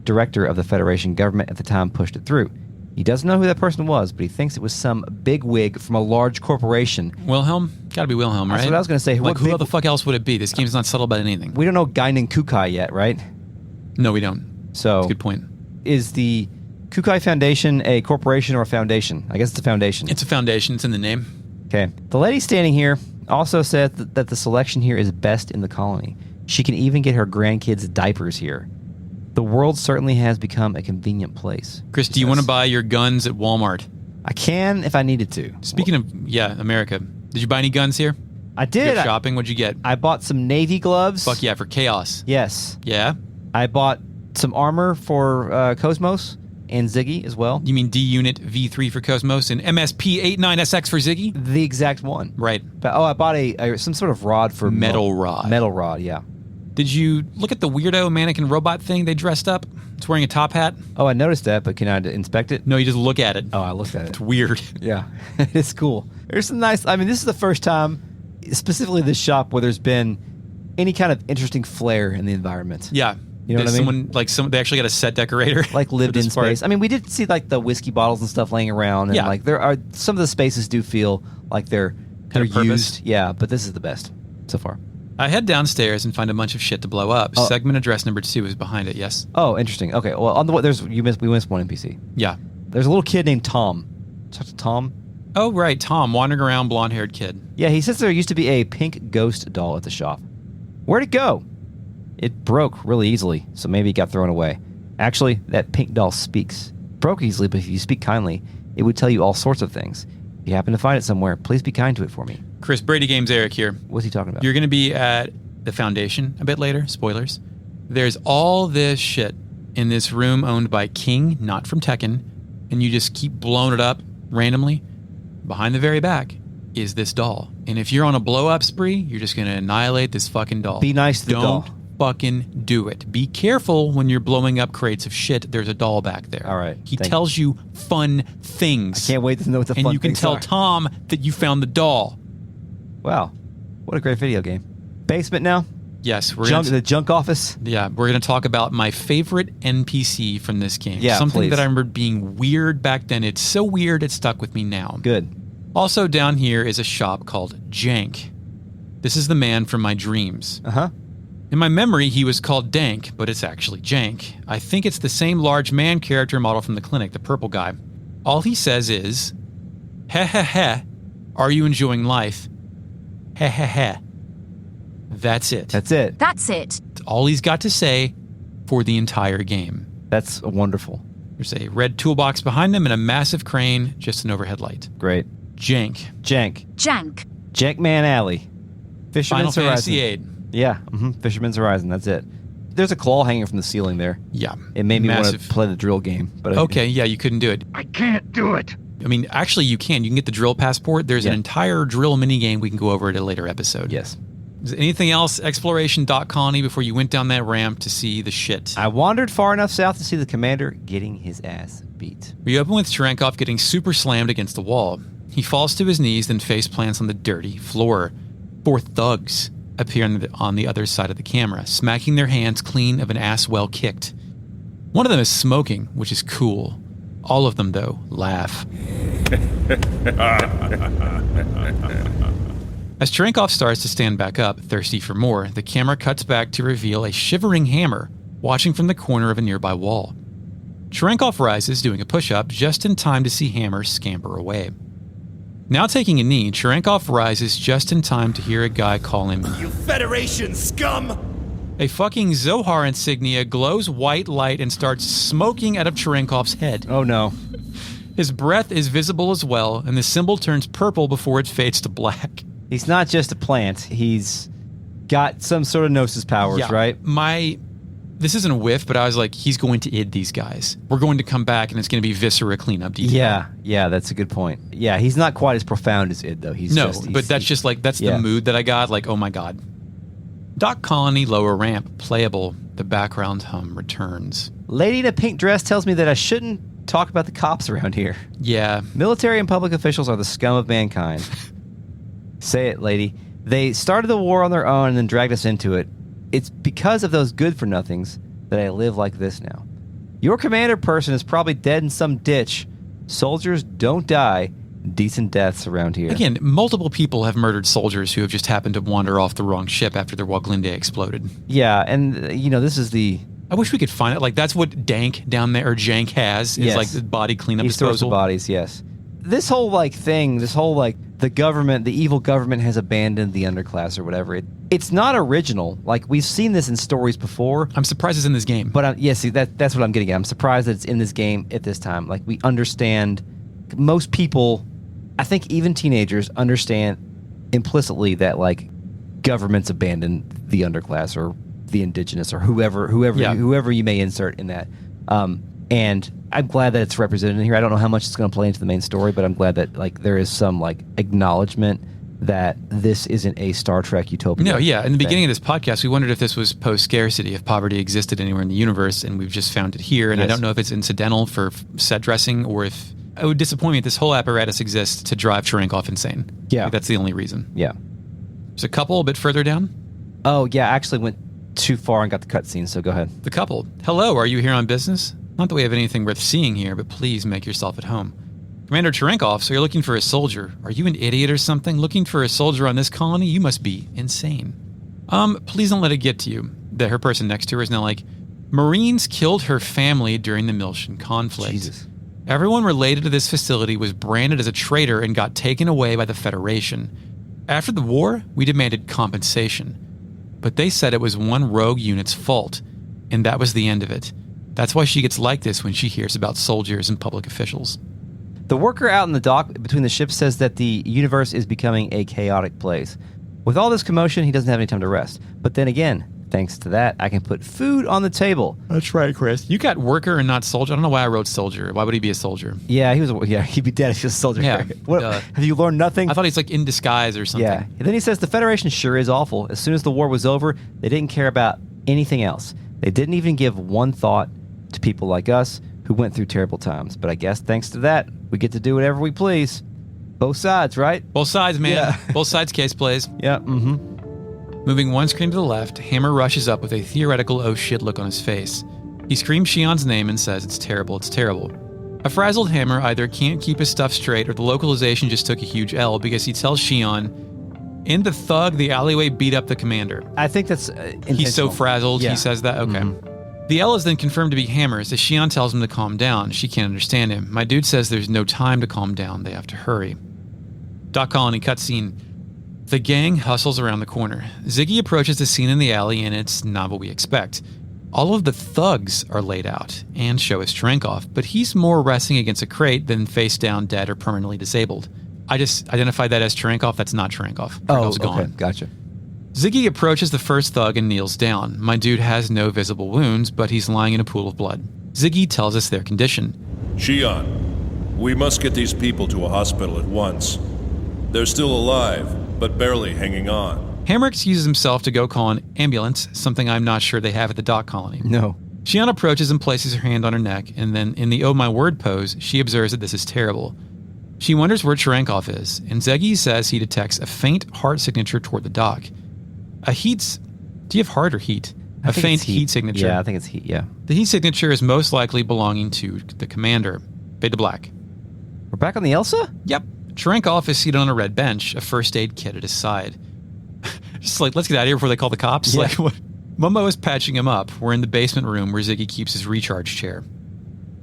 director of the Federation government at the time pushed it through. He doesn't know who that person was, but he thinks it was some bigwig from a large corporation. Wilhelm? Gotta be Wilhelm, right? That's what I was going to say. Like, who the fuck else would it be? This game's not subtle about anything. We don't know Guinan Kukai yet, right? No, we don't. So, that's a good point. Is the Kukai Foundation a corporation or a foundation? I guess it's a foundation. It's a foundation. It's in the name. Okay. The lady standing here also said that the selection here is best in the colony. She can even get her grandkids' diapers here. The world certainly has become a convenient place. Chris, do you want to buy your guns at Walmart? I can if I needed to. Speaking of, America. Did you buy any guns here? I did. Go shopping? What'd you get? I bought some Navy gloves. Fuck yeah, for Chaos. Yes. Yeah? I bought some armor for Cosmos and Ziggy as well. You mean D-Unit V3 for Cosmos and MSP-89SX for Ziggy? The exact one. Right. But, I bought some sort of rod for... Metal rod. Metal rod, yeah. Did you look at the weirdo mannequin robot thing they dressed up? It's wearing a top hat. Oh, I noticed that, but can I inspect it? No, you just look at it. Oh, I looked at it. It's weird. Yeah, it's cool. There's some nice... I mean, this is the first time, specifically this shop, where there's been any kind of interesting flair in the environment. Yeah. You know what I mean? They actually got a set decorator. Like lived in space. I mean, we did see like the whiskey bottles and stuff laying around. And like there are... Some of the spaces do feel like they're used. Yeah, but this is the best so far. I head downstairs and find a bunch of shit to blow up. Oh. Segment address number 2 is behind it, yes? Oh, interesting. Okay, well, on the way, we missed one NPC. Yeah. There's a little kid named Tom. Talk to Tom. Oh, right, Tom, wandering around, blonde-haired kid. Yeah, he says there used to be a pink ghost doll at the shop. Where'd it go? It broke really easily, so maybe it got thrown away. Actually, that pink doll speaks. Broke easily, but if you speak kindly, it would tell you all sorts of things. If you happen to find it somewhere, please be kind to it for me. Chris, Brady Games Eric here. What's he talking about? You're going to be at the Foundation a bit later. Spoilers. There's all this shit in this room owned by King, not from Tekken, and you just keep blowing it up randomly. Behind the very back is this doll. And if you're on a blow-up spree, you're just going to annihilate this fucking doll. Be nice to the doll. Don't fucking do it. Be careful when you're blowing up crates of shit. There's a doll back there. All right. He tells you fun things. I can't wait to know what the fun things are. And you can tell Tom that you found the doll. Wow. What a great video game. Basement now? Yes. The junk office? Yeah. We're going to talk about my favorite NPC from this game. Yeah, something that I remember being weird back then. It's so weird it stuck with me now. Good. Also down here is a shop called Jank. This is the man from my dreams. Uh-huh. In my memory, he was called Dank, but it's actually Jank. I think it's the same large man character model from the clinic, the purple guy. All he says is, "Heh heh heh, are you enjoying life? Heh heh heh." That's it. That's it. That's it. That's all he's got to say. for the entire game. That's wonderful. There's a red toolbox behind them and a massive crane, just an overhead light. Great. Jank. Jank. Jankman Alley. Fisherman's Final Horizon. Fantasy VIII. Yeah, Fisherman's Horizon, that's it. There's a claw hanging from the ceiling there. Yeah. It made me want Massive. to play the drill game. But Okay, yeah, you couldn't do it. I can't do it. I mean, actually, you can. You can get the drill passport. There's an entire drill minigame we can go over at a later episode. Yes. Is there anything else, exploration.colony, before you went down that ramp to see the shit? I wandered far enough south to see the commander getting his ass beat. We open with Cherenkov getting super slammed against the wall. He falls to his knees, then face plants on the dirty floor. 4 thugs appear on the other side of the camera, smacking their hands clean of an ass well kicked. One of them is smoking, which is cool. All of them, though, laugh. As Cherenkov starts to stand back up, thirsty for more, the camera cuts back to reveal a shivering Hammer watching from the corner of a nearby wall. Cherenkov rises, doing a push-up, just in time to see Hammer scamper away. Now taking a knee, Cherenkov rises just in time to hear a guy call him, "You Federation scum!" A fucking Zohar insignia glows white light and starts smoking out of Cherenkov's head. Oh no. His breath is visible as well, and the symbol turns purple before it fades to black. He's not just a plant. He's got some sort of gnosis powers, right? This isn't a whiff, but I was like, he's going to id these guys. We're going to come back, and it's going to be Viscera cleanup detail. Yeah, that's a good point. Yeah, he's not quite as profound as id, though. That's the mood that I got, like, oh my god. Dock Colony, lower ramp, playable. The background hum returns. Lady in a pink dress tells me that I shouldn't talk about the cops around here. Yeah. Military and public officials are the scum of mankind. Say it, lady. They started the war on their own and then dragged us into it. It's because of those good-for-nothings that I live like this now. Your commander person is probably dead in some ditch. Soldiers don't die decent deaths around here. Again, multiple people have murdered soldiers who have just happened to wander off the wrong ship after their Woglinde exploded. Yeah, and, this is the... I wish we could find it. Like, that's what Dank down there, or Jank has, is like the body cleanup disposal. He stores the bodies, yes. This whole, the government, the evil government has abandoned the underclass or whatever. It's not original. Like, we've seen this in stories before. I'm surprised it's in this game. But, that's what I'm getting at. I'm surprised that it's in this game at this time. Like, we understand... Most people, I think even teenagers, understand implicitly that, like, governments abandon the underclass or the indigenous or whoever you may insert in that. And I'm glad that it's represented in here. I don't know how much it's going to play into the main story, but I'm glad that, like, there is some, like, acknowledgement that this isn't a Star Trek utopia. No, yeah. In the beginning of this podcast, we wondered if this was post-scarcity, if poverty existed anywhere in the universe, and we've just found it here. And I don't know if it's incidental for set dressing or if... It would disappoint me if this whole apparatus exists to drive Cherenkov insane. Yeah. Like, that's the only reason. Yeah. There's a couple a bit further down. Oh, yeah. I actually went too far and got the cutscene, so go ahead. The couple. Hello, are you here on business? Not that we have anything worth seeing here, but please make yourself at home. Commander Cherenkov, so you're looking for a soldier. Are you an idiot or something? Looking for a soldier on this colony? You must be insane. Please don't let it get to you. Her person next to her is now like, Marines killed her family during the Miltian conflict. Jesus. Everyone related to this facility was branded as a traitor and got taken away by the Federation. After the war, we demanded compensation. But they said it was one rogue unit's fault, and that was the end of it. That's why she gets like this when she hears about soldiers and public officials. The worker out in the dock between the ships says that the universe is becoming a chaotic place. With all this commotion, he doesn't have any time to rest. But then again, thanks to that, I can put food on the table. That's right, Chris. You got worker and not soldier. I don't know why I wrote soldier. Why would he be a soldier? Yeah, he'd be dead if he was a soldier. Yeah. Have you learned nothing? I thought he's like in disguise or something. Yeah. And then he says the Federation sure is awful. As soon as the war was over, they didn't care about anything else. They didn't even give one thought to people like us who went through terrible times. But I guess thanks to that, we get to do whatever we please. Both sides, right? Both sides, man. Yeah. Both sides case plays. Yeah, Moving one screen to the left, Hammer rushes up with a theoretical oh shit look on his face. He screams Shion's name and says, it's terrible, it's terrible. A frazzled Hammer either can't keep his stuff straight or the localization just took a huge L because he tells Shion, in the thug, the alleyway beat up the commander. I think that's intentional. He's so frazzled, Yeah. he says that? Okay. The L is then confirmed to be Hammer's as Shion tells him to calm down. She can't understand him. My dude says there's no time to calm down, they have to hurry. Dock Colony cutscene. The gang hustles around the corner. Ziggy approaches the scene in the alley, and it's not what we expect. All of the thugs are laid out and show us Cherenkov, but he's more resting against a crate than face down, dead, or permanently disabled. I just identified that as Cherenkov. That's not Cherenkov. Cherenkov's gone. Okay, gotcha. Ziggy approaches the first thug and kneels down. My dude has no visible wounds, but he's lying in a pool of blood. Ziggy tells us their condition. Shion, we must get these people to a hospital at once. They're still alive, but barely hanging on. Hammer excuses himself to go call an ambulance, something I'm not sure they have at the dock colony. No. Shion approaches and places her hand on her neck, and then in the oh my word pose, she observes that this is terrible. She wonders where Cherenkov is, and Ziggy says he detects a faint heart signature toward the dock. Do you have heart or heat? A faint heat signature. Yeah, I think it's heat, yeah. The heat signature is most likely belonging to the commander. Fade to black. We're back on the Elsa? Yep. Cherenkov is seated on a red bench, a first aid kit at his side. Just like, let's get out of here before they call the cops. Yeah. Like, what? Momo is patching him up. We're in the basement room where Ziggy keeps his recharge chair.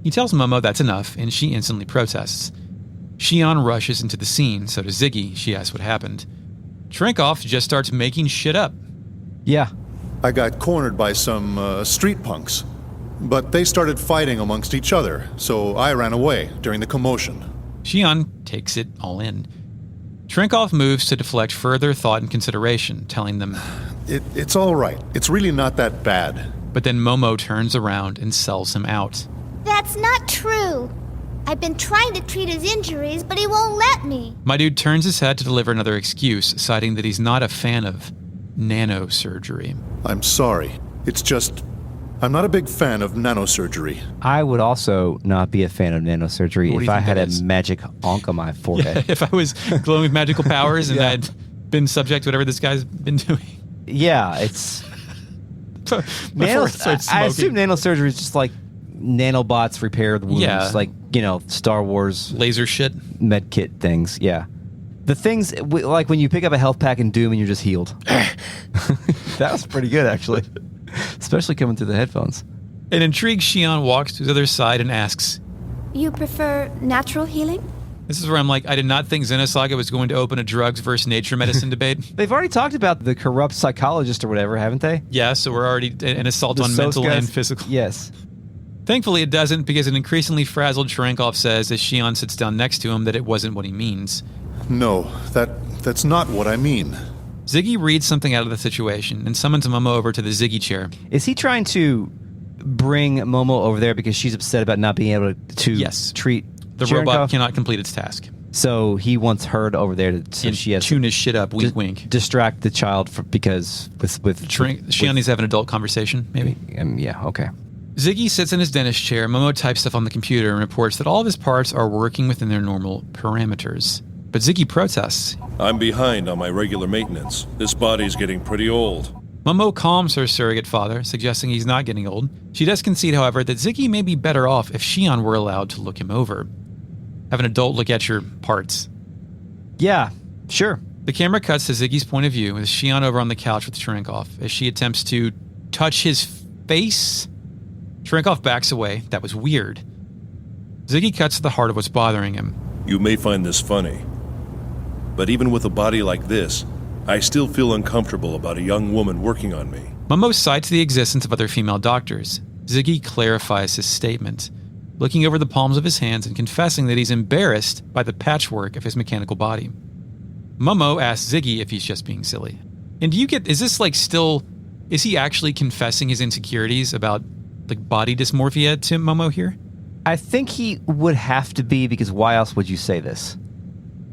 He tells Momo that's enough, and she instantly protests. Shion rushes into the scene, so does Ziggy. She asks what happened. Cherenkov just starts making shit up. Yeah. I got cornered by some street punks, but they started fighting amongst each other, so I ran away during the commotion. Shion takes it all in. Cherenkov moves to deflect further thought and consideration, telling them, It's all right. It's really not that bad. but then Momo turns around and sells him out. That's not true. I've been trying to treat his injuries, but he won't let me. My dude turns his head to deliver another excuse, citing that he's not a fan of nanosurgery. I'm sorry. It's just, I'm not a big fan of nanosurgery. I would also not be a fan of nanosurgery What do if you I think had that a is? magic onk on my forehead. If I was glowing with magical powers and Yeah. I'd been subject to whatever this guy's been doing. Yeah, it's... Before it starts I assume smoking. nanosurgery is just like nanobots repair the wounds. Yeah. Like, Star Wars Laser shit. med kit things. Yeah. The things, like when you pick up a health pack in Doom and you're just healed. That was pretty good, actually. Especially coming through the headphones. An intrigued Shion walks to the other side and asks, You prefer natural healing? this is where I'm like, I did not think Xenosaga was going to open a drugs versus nature medicine debate. They've already talked about the corrupt psychologist or whatever, haven't they? Yeah, so we're already an assault The on mental Soskas? and physical. Yes. Thankfully, it doesn't, because an increasingly frazzled Cherenkov says as Shion sits down next to him that it wasn't what he means. No, that's not what I mean. Ziggy reads something out of the situation and summons Momo over to the Ziggy chair. Is he trying to bring Momo over there because she's upset about not being able to Yes. treat The Cherenkov? robot cannot complete its task. So he wants her over there so And she has tune his shit up, wink, to wink. distract the child because with Shion needs to have an adult conversation, maybe. yeah, okay. Ziggy sits in his dentist chair. Momo types stuff on the computer and reports that all of his parts are working within their normal parameters. But Ziggy protests. I'm behind on my regular maintenance. This body's getting pretty old. Momo calms her surrogate father, suggesting he's not getting old. She does concede, however, that Ziggy may be better off if Shion were allowed to look him over. Have an adult look at your parts. Yeah, sure. The camera cuts to Ziggy's point of view with Shion over on the couch with Cherenkov as she attempts to touch his face. Cherenkov backs away. That was weird. Ziggy cuts to the heart of what's bothering him. You may find this funny, but even with a body like this, I still feel uncomfortable about a young woman working on me. Momo cites the existence of other female doctors. Ziggy clarifies his statement, looking over the palms of his hands and confessing that he's embarrassed by the patchwork of his mechanical body. Momo asks Ziggy if he's just being silly. And do you get, is he actually confessing his insecurities about like body dysmorphia to Momo here? I think he would have to be, because why else would you say this?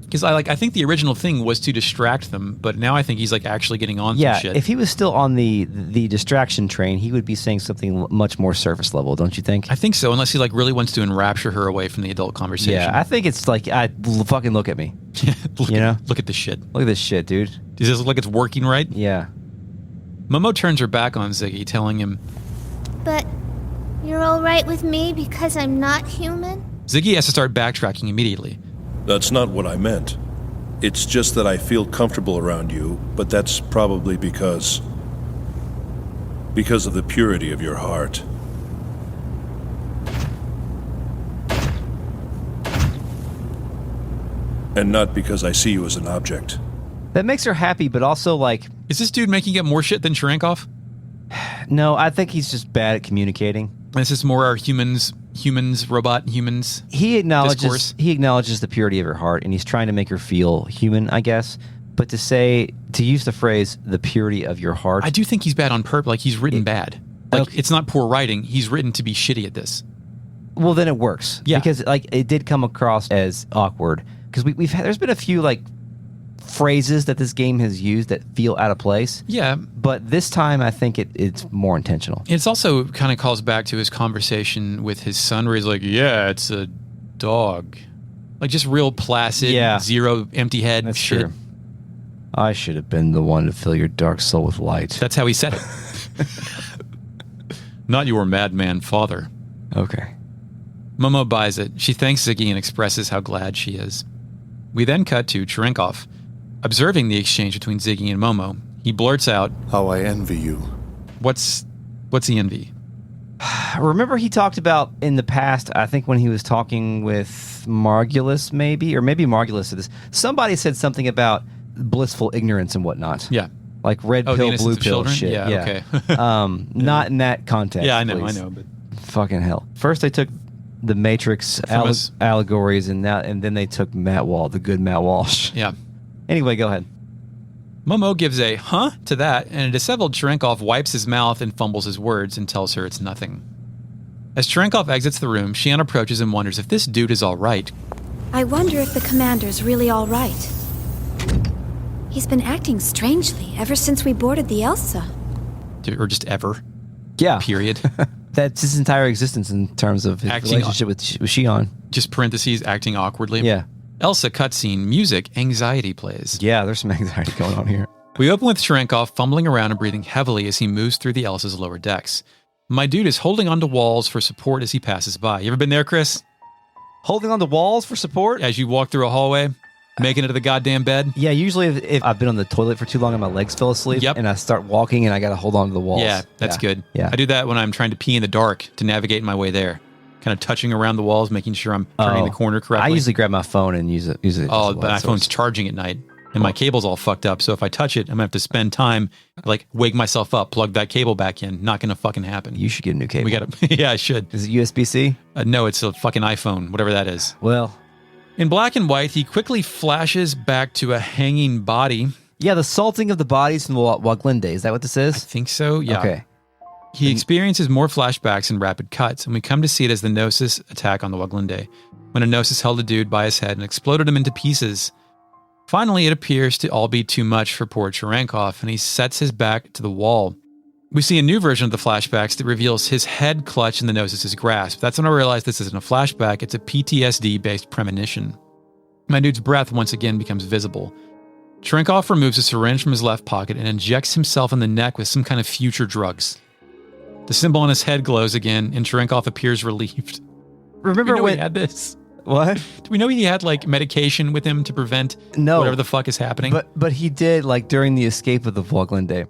Because I think the original thing was to distract them, but now I think he's like actually getting on some shit. If he was still on the distraction train, he would be saying something much more surface level, don't you think? I think so, unless he like really wants to enrapture her away from the adult conversation. Yeah, I think it's like, fucking look at me. look at this shit. Look at this shit, dude. Does this look like it's working right? Yeah. Momo turns her back on Ziggy, telling him, But you're all right with me because I'm not human? Ziggy has to start backtracking immediately. That's not what I meant. It's just that I feel comfortable around you, but that's probably because of the purity of your heart. And not because I see you as an object. That makes her happy, but also like, Is this dude making up more shit than Cherenkov? No, I think he's just bad at communicating. This is more our humans, robot humans. He discourse. acknowledges the purity of her heart, and he's trying to make her feel human, I guess. But to use the phrase "the purity of your heart," I do think he's bad on purpose. Like he's written bad. Like Okay. it's not poor writing. He's written to be shitty at this. well, then it works. Yeah. Because like it did come across as awkward because there's been a few like phrases that this game has used that feel out of place. Yeah, But this time, I think it's more intentional. it's also kind of calls back to his conversation with his son, where he's like, "Yeah, it's a dog," like just real placid, Yeah. zero empty head That's shit. true. I should have been the one to fill your dark soul with light. That's how he said it. Not your madman father. Okay. Momo buys it. She thanks Ziggy and expresses how glad she is. We then cut to Cherenkov. Observing the exchange between Ziggy and Momo, he blurts out, How I envy you. What's he envy? Remember he talked about in the past, I think when he was talking with Margulis maybe Margulis said this. Somebody said something about blissful ignorance and whatnot. Yeah. Like red Oh, the pill, innocence blue of pill children? shit. Yeah, okay. Not in that context. Yeah, I know, please. but Fucking hell. First they took the Matrix From us. allegories and then they took Matt Walsh, the good Matt Walsh. yeah. Anyway, go ahead. Momo gives a huh to that, and a disheveled Cherenkov wipes his mouth and fumbles his words and tells her it's nothing. As Cherenkov exits the room, Shion approaches and wonders if this dude is all right. I wonder if the commander's really all right. He's been acting strangely ever since we boarded the Elsa. Or just ever. Yeah. Period. That's his entire existence in terms of his Acting- relationship with Shion. Just parentheses, acting awkwardly. Yeah. Elsa cutscene, music, anxiety plays. Yeah, there's some anxiety going on here. We open with Cherenkov fumbling around and breathing heavily as he moves through the Elsa's lower decks. My dude is holding onto walls for support as he passes by. You ever been there, Chris? Holding on the walls for support? As you walk through a hallway, making it to the goddamn bed? Yeah, usually if I've been on the toilet for too long and my legs fell asleep Yep. and I start walking and I got to hold on to the walls. Yeah, that's good. Yeah. I do that when I'm trying to pee in the dark to navigate my way there. Kind of touching around the walls, making sure I'm turning the corner correctly. I usually grab my phone and use it. Oh, but my phone's charging at night, and my cable's all fucked up. So if I touch it, I'm gonna have to spend time, like wake myself up, plug that cable back in. Not gonna fucking happen. You should get a new cable. We gotta. Yeah, I should. Is it USB-C? No, it's a fucking iPhone, whatever that is. Well, In black and white, he quickly flashes back to a hanging body. yeah, the salting of the bodies from the Waglinde. Is that what this I is? think so. Yeah. Okay. He experiences more flashbacks and rapid cuts, and we come to see it as the Gnosis attack on the Waglinde, when a Gnosis held a dude by his head and exploded him into pieces. Finally, it appears to all be too much for poor Cherenkov, and he sets his back to the wall. We see a new version of the flashbacks that reveals his head clutch in the Gnosis' grasp. That's when I realized this isn't a flashback, it's a PTSD-based premonition. My dude's breath once again becomes visible. Cherenkov removes a syringe from his left pocket and injects himself in the neck with some kind of future drugs. The symbol on his head glows again, and Cherenkov appears relieved. Remember we know when he had this? What? Do we know he had like medication with him to prevent No. whatever the fuck is happening? But he did, like, during the escape of the Waglinde.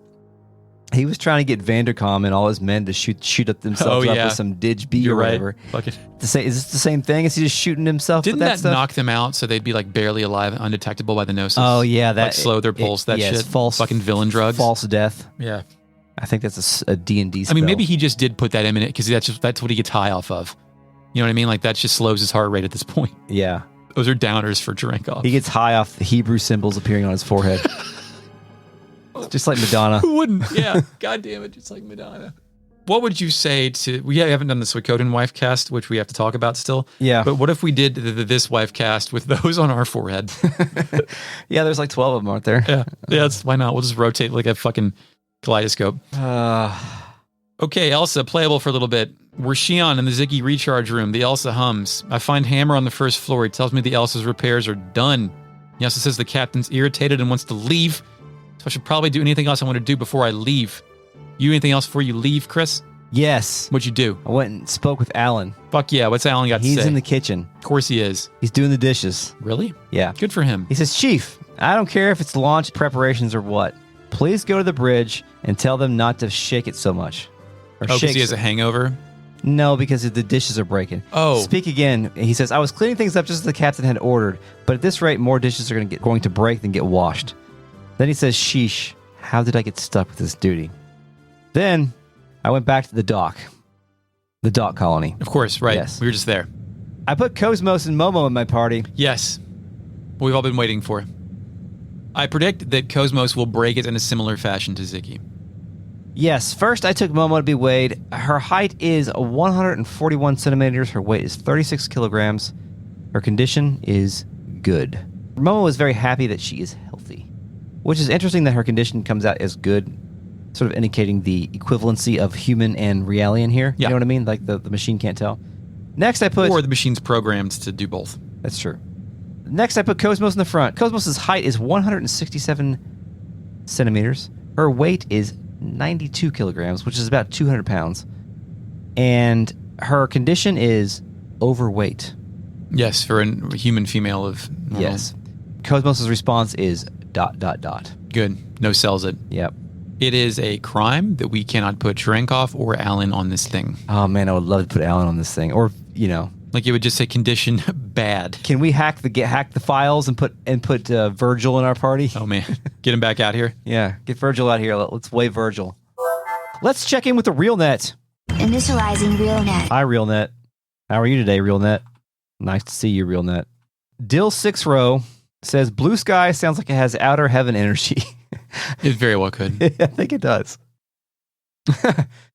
He was trying to get Vandercom and all his men to shoot up themselves up with some Dig B You're or right. whatever. Fuck it. Is this the same thing? Is he just shooting himself Didn't with that stuff? knock them out so they'd be like barely alive and undetectable by the Gnosis? Oh, yeah. That like slow their pulse, that yes, shit. False, fucking villain drugs. False death. Yeah. I think that's a D&D I spell. mean, maybe he just did put that in it because that's what he gets high off of. You know what I mean? Like that just slows his heart rate at this point. Yeah. Those are downers for Cherenkov. He gets high off the Hebrew symbols appearing on his forehead. Just like Madonna. Who wouldn't? Yeah. God damn it. Just like Madonna. What would you say to... We haven't done the Suikoden wife cast, which we have to talk about still. Yeah. But what if we did this wife cast with those on our forehead? Yeah, there's like 12 of them, aren't there? Yeah. Why not? We'll just rotate like a fucking kaleidoscope. Okay, Elsa, playable for a little bit. We're Shion in the Ziggy recharge room. The Elsa hums. I find Hammer on the first floor. He tells me the Elsa's repairs are done. He also says the captain's irritated and wants to leave. So I should probably do anything else I want to do before I leave. You anything else before you leave, Chris? Yes. What'd you do? I went and spoke with Alan. Fuck yeah, what's Alan got to say? He's in the kitchen. Of course he is. He's doing the dishes. Really? Yeah. Good for him. He says, Chief, I don't care if it's launch preparations or what. Please go to the bridge and tell them not to shake it so much. Or Oh, because shake he has a hangover? No, because the dishes are breaking. Oh. Speak again. He says, I was cleaning things up just as the captain had ordered, but at this rate, more dishes are going to break than get washed. Then he says, sheesh, how did I get stuck with this duty? Then I went back to the dock colony. Of course, right. Yes. We were just there. I put Cosmos and Momo in my party. Yes. What we've all been waiting for. I predict that Cosmos will break it in a similar fashion to Ziggy. Yes, first I took Momo to be weighed. Her height is 141 centimeters. Her weight is 36 kilograms. Her condition is good. Momo is very happy that she is healthy, which is interesting that her condition comes out as good, sort of indicating the equivalency of human and Realian here. Yeah. You know what I mean? Like the machine can't tell. Next I put... Or the machine's programmed to do both. That's true. Next I put Cosmos in the front. Cosmos' height is 167 centimeters. Her weight is 92 kilograms, which is about 200 pounds. And her condition is overweight. Yes, for a human female of normal. Yes. Cosmos' response is ... Good. No sells it. Yep. It is a crime that we cannot put Cherenkov or Alan on this thing. Oh man, I would love to put Alan on this thing. Or, Like it would just say condition bad. Can we hack the files and put Virgil in our party? Oh man. Get him back out here. Yeah, get Virgil out here. Let's wave Virgil. Let's check in with the RealNet. Initializing RealNet. Hi, RealNet. How are you today, RealNet? Nice to see you, RealNet. Dill 6 Row says, Blue Sky sounds like it has outer heaven energy. It very well could. I think it does.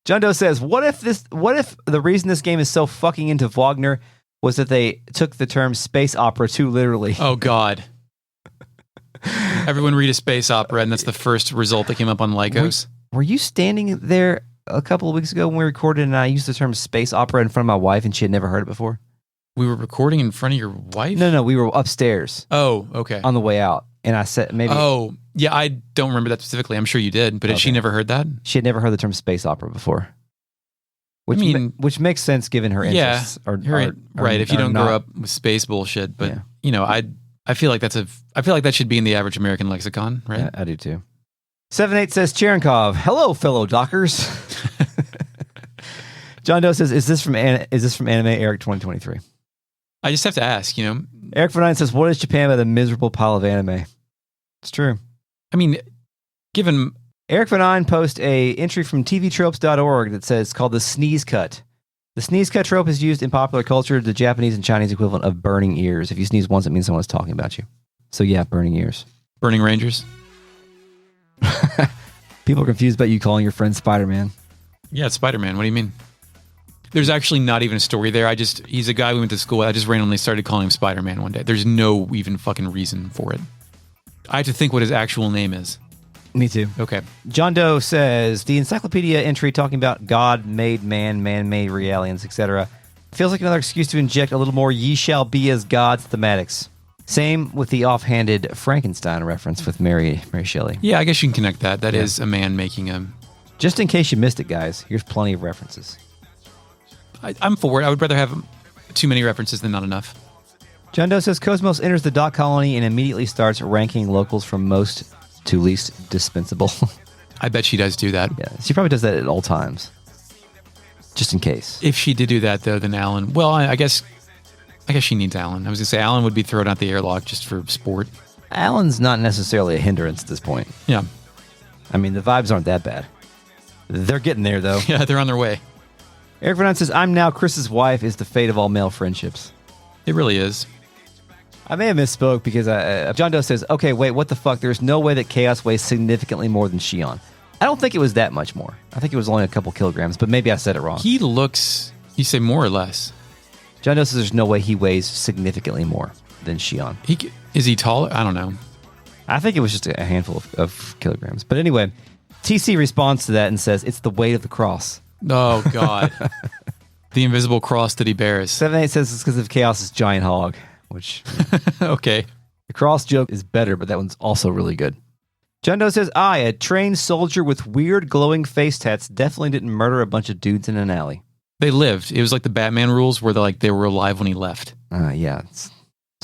John Doe says, what if the reason this game is so fucking into Wagner was that they took the term space opera too literally? Oh, God. Everyone read a space opera, and that's the first result that came up on Lycos. Were you standing there a couple of weeks ago when we recorded and I used the term space opera in front of my wife and she had never heard it before? We were recording in front of your wife? No, we were upstairs. Oh, okay. On the way out. And I said maybe... Oh, yeah, I don't remember that specifically. I'm sure you did, but had she never heard that? She had never heard the term space opera before. Which makes sense given her interests. Yeah, right. If you don't grow up with space bullshit, but I feel like that should be in the average American lexicon, right? Yeah, I do too. 7-8 says Cherenkov. Hello, fellow dockers. John Doe says, is this from Anime Eric 2023? I just have to ask, Eric 49 says, what is Japan but a miserable pile of anime? It's true. I mean, given... Eric 49 posts a entry from tvtropes.org that says, called the sneeze cut. The sneeze cut trope is used in popular culture, the Japanese and Chinese equivalent of burning ears. If you sneeze once, it means someone's talking about you. So yeah, burning ears. Burning Rangers? People are confused about you calling your friend Spider-Man. Yeah, it's Spider-Man. What do you mean? There's actually not even a story there. He's a guy we went to school with. I just randomly started calling him Spider-Man one day. There's no even fucking reason for it. I have to think what his actual name is. Me too. Okay. John Doe says, the encyclopedia entry talking about God made man, man-made realians, etc. feels like another excuse to inject a little more ye shall be as gods thematics. Same with the offhanded Frankenstein reference with Mary Shelley. Yeah, I guess you can connect that. That is a man making a... Just in case you missed it, guys, here's plenty of references. I'm for it. I would rather have too many references than not enough. John Doe says, Cosmos enters the dock colony and immediately starts ranking locals from most to least dispensable. I bet she does do that. Yeah, she probably does that at all times. Just in case. If she did do that, though, then Alan... Well, I guess she needs Alan. I was going to say Alan would be thrown out the airlock just for sport. Alan's not necessarily a hindrance at this point. Yeah. I mean, the vibes aren't that bad. They're getting there, though. Yeah, they're on their way. Eric Vernon says, I'm now Chris's wife is the fate of all male friendships. It really is. I may have misspoke because John Doe says, okay, wait, what the fuck? There's no way that Chaos weighs significantly more than Shion. I don't think it was that much more. I think it was only a couple kilograms, but maybe I said it wrong. He looks, you say more or less? John Doe says there's no way he weighs significantly more than Shion. Is he taller? I don't know. I think it was just a handful of kilograms. But anyway, TC responds to that and says, it's the weight of the cross. Oh, God. The invisible cross that he bears. 7-8 says it's because of Chaos's giant hog, which... Okay. The cross joke is better, but that one's also really good. John Doe says, a trained soldier with weird glowing face tats definitely didn't murder a bunch of dudes in an alley. They lived. It was like the Batman rules where they were alive when he left. Yeah, it's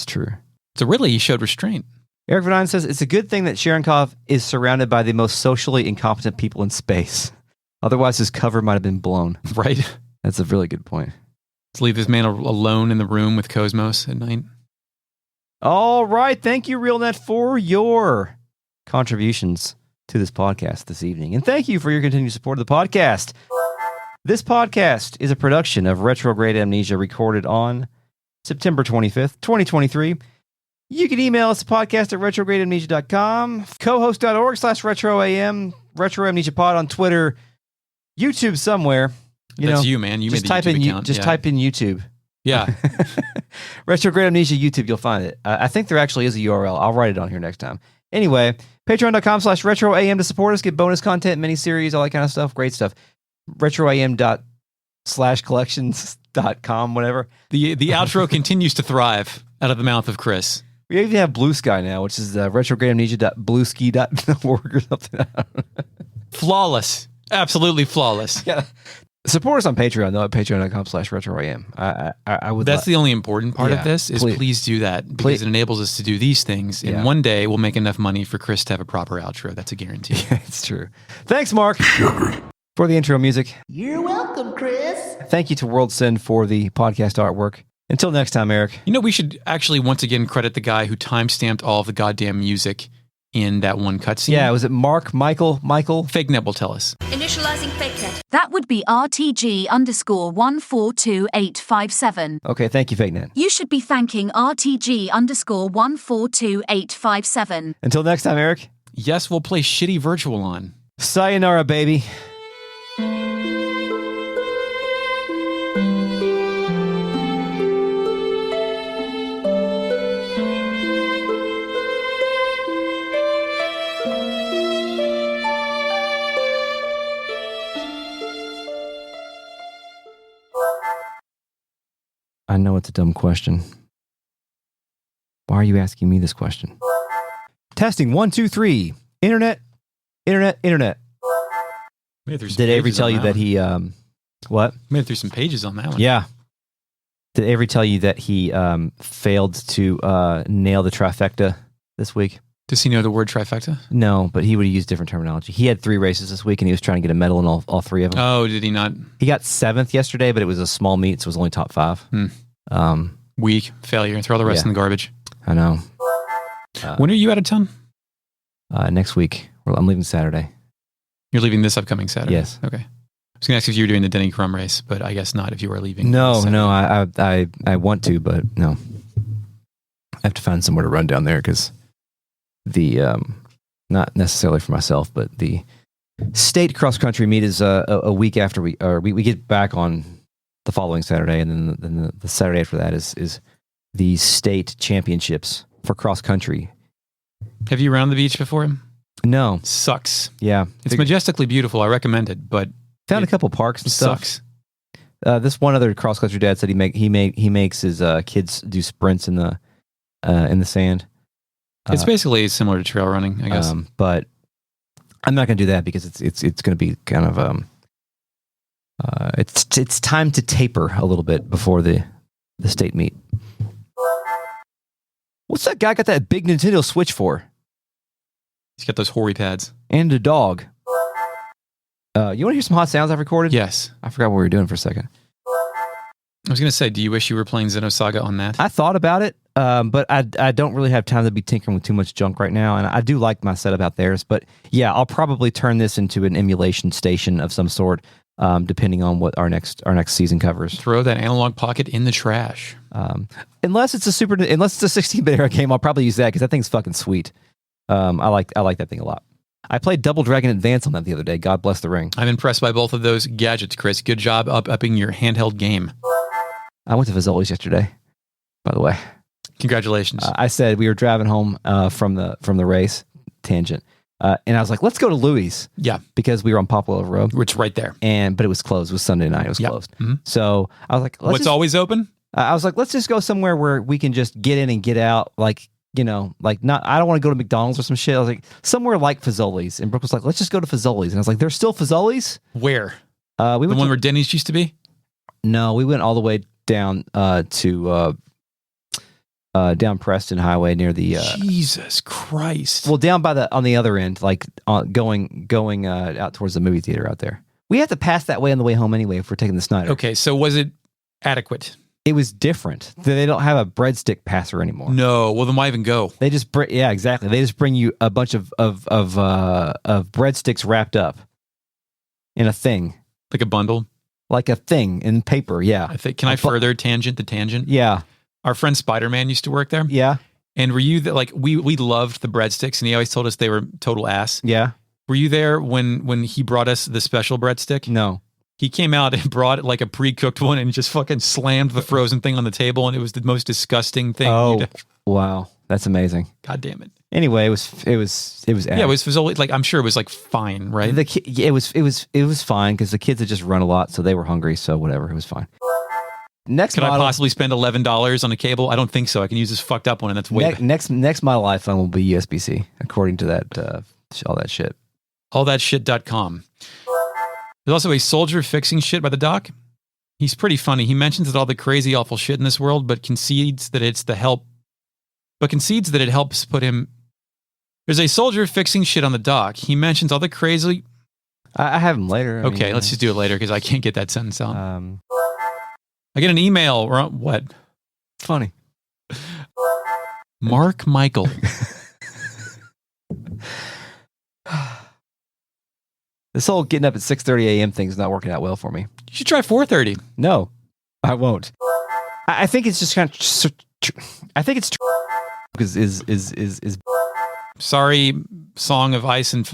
true. So really, he showed restraint. Eric Vernon says, it's a good thing that Cherenkov is surrounded by the most socially incompetent people in space. Otherwise, his cover might have been blown. Right. That's a really good point. Let's leave this man alone in the room with Cosmos at night. All right. Thank you, RealNet, for your contributions to this podcast this evening. And thank you for your continued support of the podcast. This podcast is a production of Retrograde Amnesia, recorded on September 25th, 2023. You can email us at podcast at retrogradeamnesia.com, cohost.org/retroam, Retro Amnesia Pod on Twitter, YouTube somewhere. That's you, man. You just made the type YouTube in account. Just type in YouTube. Yeah. Retrograde Amnesia YouTube, you'll find it. I think there actually is a URL. I'll write it on here next time. Anyway, patreon.com/retroam to support us, get bonus content, miniseries, all that kind of stuff. Great stuff. retroam.collections.com, whatever. The outro continues to thrive out of the mouth of Chris. We even have Blue Sky now, which is retrogradeamnesia.bluesky.org or something. Flawless. Absolutely flawless. Yeah. Support us on Patreon, though, at patreon.com/retroam. I would. That's the only important part of this, is please do that, because it enables us to do these things. And one day we'll make enough money for Chris to have a proper outro. That's a guarantee. Yeah, it's true. Thanks, Mark, for the intro music. You're welcome, Chris. Thank you to World Send for the podcast artwork. Until next time, Eric. You know, we should actually once again credit the guy who timestamped all of the goddamn music in that one cutscene. Yeah, was it Michael? FakeNet will tell us. Initializing FakeNet. That would be RTG_142857. Okay, thank you, FakeNet. You should be thanking RTG_142857. Until next time, Eric. Yes, we'll play shitty Virtual On. Sayonara, baby. I know it's a dumb question. Why are you asking me this question? Testing 1, 2, 3. Internet. Did Avery tell you that he what? Made it through some pages on that one. Yeah. Did Avery tell you that he failed to nail the trifecta this week? Does he know the word trifecta? No, but he would use different terminology. He had 3 races this week, and he was trying to get a medal in all 3 of them. Oh, did he not? He got 7th yesterday, but it was a small meet, so it was only top 5. Weak, failure, throw the rest in the garbage. I know. When are you out of town? Next week. I'm leaving Saturday. You're leaving this upcoming Saturday? Yes. Okay. I was going to ask if you were doing the Denny Crum race, but I guess not if you were leaving. No, I want to, but no. I have to find somewhere to run down there because the, not necessarily for myself, but the state cross country meet is a week after we get back on the following Saturday, and then the Saturday after that is the state championships for cross country. Have you round the beach before? No. Sucks. Yeah. It's majestically beautiful. I recommend it, but found a couple parks and stuff. Sucks. This one other cross country dad said he makes his kids do sprints in the sand. It's basically similar to trail running, I guess. But I'm not going to do that because it's going to be kind of it's time to taper a little bit before the state meet. What's that guy got that big Nintendo Switch for? He's got those hoary pads. And a dog. You want to hear some hot sounds I've recorded? Yes. I forgot what we were doing for a second. I was going to say, do you wish you were playing Xenosaga on that? I thought about it, but I don't really have time to be tinkering with too much junk right now, and I do like my setup out there. But yeah, I'll probably turn this into an emulation station of some sort, depending on what our next season covers. Throw that analog pocket in the trash. Unless it's a 16-bit era game, I'll probably use that because that thing's fucking sweet. I like that thing a lot. I played Double Dragon Advance on that the other day. God bless the ring. I'm impressed by both of those gadgets, Chris. Good job upping your handheld game. I went to Fazoli's yesterday, by the way. Congratulations. I said we were driving home from the race, tangent, and I was like, let's go to Louis'. Yeah. Because we were on Poplar Road. Which right there. But it was closed. It was Sunday night. It was closed. Mm-hmm. So I was like, what's always open? I was like, let's just go somewhere where we can just get in and get out. Like, I don't want to go to McDonald's or some shit. I was like, somewhere like Fazoli's. And Brooke was like, let's just go to Fazoli's. And I was like, there's still Fazoli's? Where? The one where Denny's used to be? No, we went all the way down to down Preston Highway near the Jesus Christ. Well, down by on the other end, like going out towards the movie theater out there. We have to pass that way on the way home anyway if we're taking the Snyder. Okay, so was it adequate? It was different. They don't have a breadstick passer anymore. No. Well, then why even go? They just yeah, exactly. They just bring you a bunch of breadsticks wrapped up in a thing, Like a bundle? like a thing in paper. Yeah. I think. Can I further tangent the tangent? Yeah. Our friend Spider-Man used to work there. Yeah. And were you like we loved the breadsticks, and he always told us they were total ass. Yeah. Were you there when he brought us the special breadstick? No. He came out and brought like a pre-cooked one and just fucking slammed the frozen thing on the table, and it was the most disgusting thing. Oh, wow, that's amazing. God damn it. Anyway, it was. Yeah, it was only, like, I'm sure it was like fine, right? It was fine because the kids had just run a lot, so they were hungry. So whatever, it was fine. Next, Can I possibly spend $11 on a cable? I don't think so. I can use this fucked up one, and that's way next model iPhone will be USB-C, according to that all that shit. Allthatshit.com. There's also a soldier fixing shit by the doc. He's pretty funny. He mentions that all the crazy, awful shit in this world, but concedes that it helps put him. There's a soldier fixing shit on the dock. He mentions all the crazy. I have him later. Okay, let's just do it later because I can't get that sentence out. I get an email. What? Funny. Mark Michael. This whole getting up at 6:30 a.m. thing is not working out well for me. You should try 4:30. No, I won't. I think it's just kind of. I think it's because is. Sorry, Song of Ice and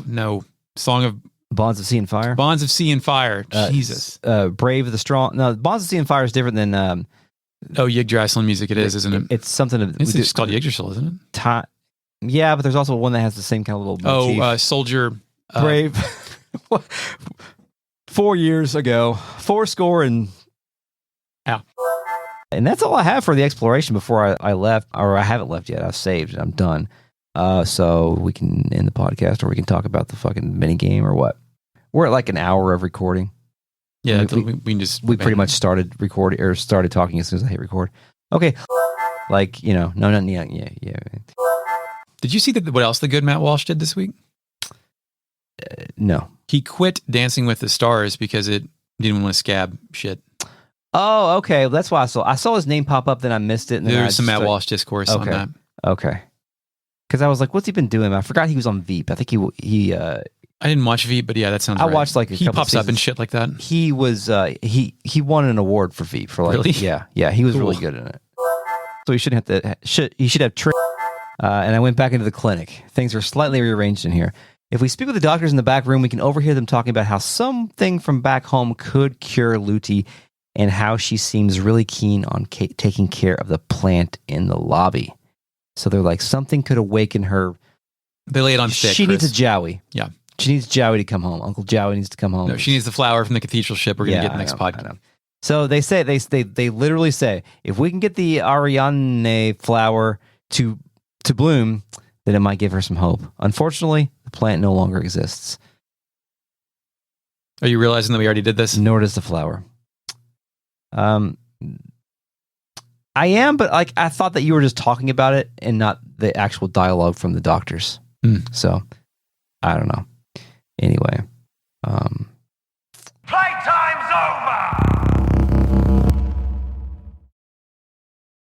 Song of Bonds of Sea and Fire. Bonds of Sea and Fire. Jesus. Brave of the Strong. No, Bonds of Sea and Fire is different than. Yggdrasslin music. It is, isn't it? It's something. It's just called Yggdrasil, isn't it? Yeah, but there's also one that has the same kind of little. Motif. Soldier. Brave. 4 years ago, 40 and. Yeah. And that's all I have for the exploration before I left, or I haven't left yet. I've saved. I'm done. So we can end the podcast, or we can talk about the fucking mini game, or what. We're at like an hour of recording. Yeah, we can just. We pretty much started recording or started talking as soon as I hit record. Okay, like yeah. Did you see what else the good Matt Walsh did this week? No. He quit Dancing with the Stars because it didn't want to scab shit. Oh, okay. That's why I saw his name pop up, then I missed it. And there was some Matt Walsh discourse on that. Okay. Because I was like, what's he been doing? I forgot he was on Veep. I think he I didn't watch Veep, but yeah, that sounds right. I watched like he pops up and shit like that. He was he won an award for Veep for like really? Yeah, he was really good in it. So he should have and I went back into the clinic. Things are slightly rearranged in here. If we speak with the doctors in the back room, we can overhear them talking about how something from back home could cure Luti, and how she seems really keen on taking care of the plant in the lobby. So they're like, something could awaken her. They lay it on thick. She needs a Jowie. Yeah. She needs Jowie to come home. Uncle Jowie needs to come home. No, she needs the flower from the cathedral ship we're going to get next podcast. So they say, they literally say, if we can get the Ariane flower to bloom, then it might give her some hope. Unfortunately, the plant no longer exists. Are you realizing that we already did this? Nor does the flower. I am, but like I thought that you were just talking about it and not the actual dialogue from the doctors. So I don't know. Anyway,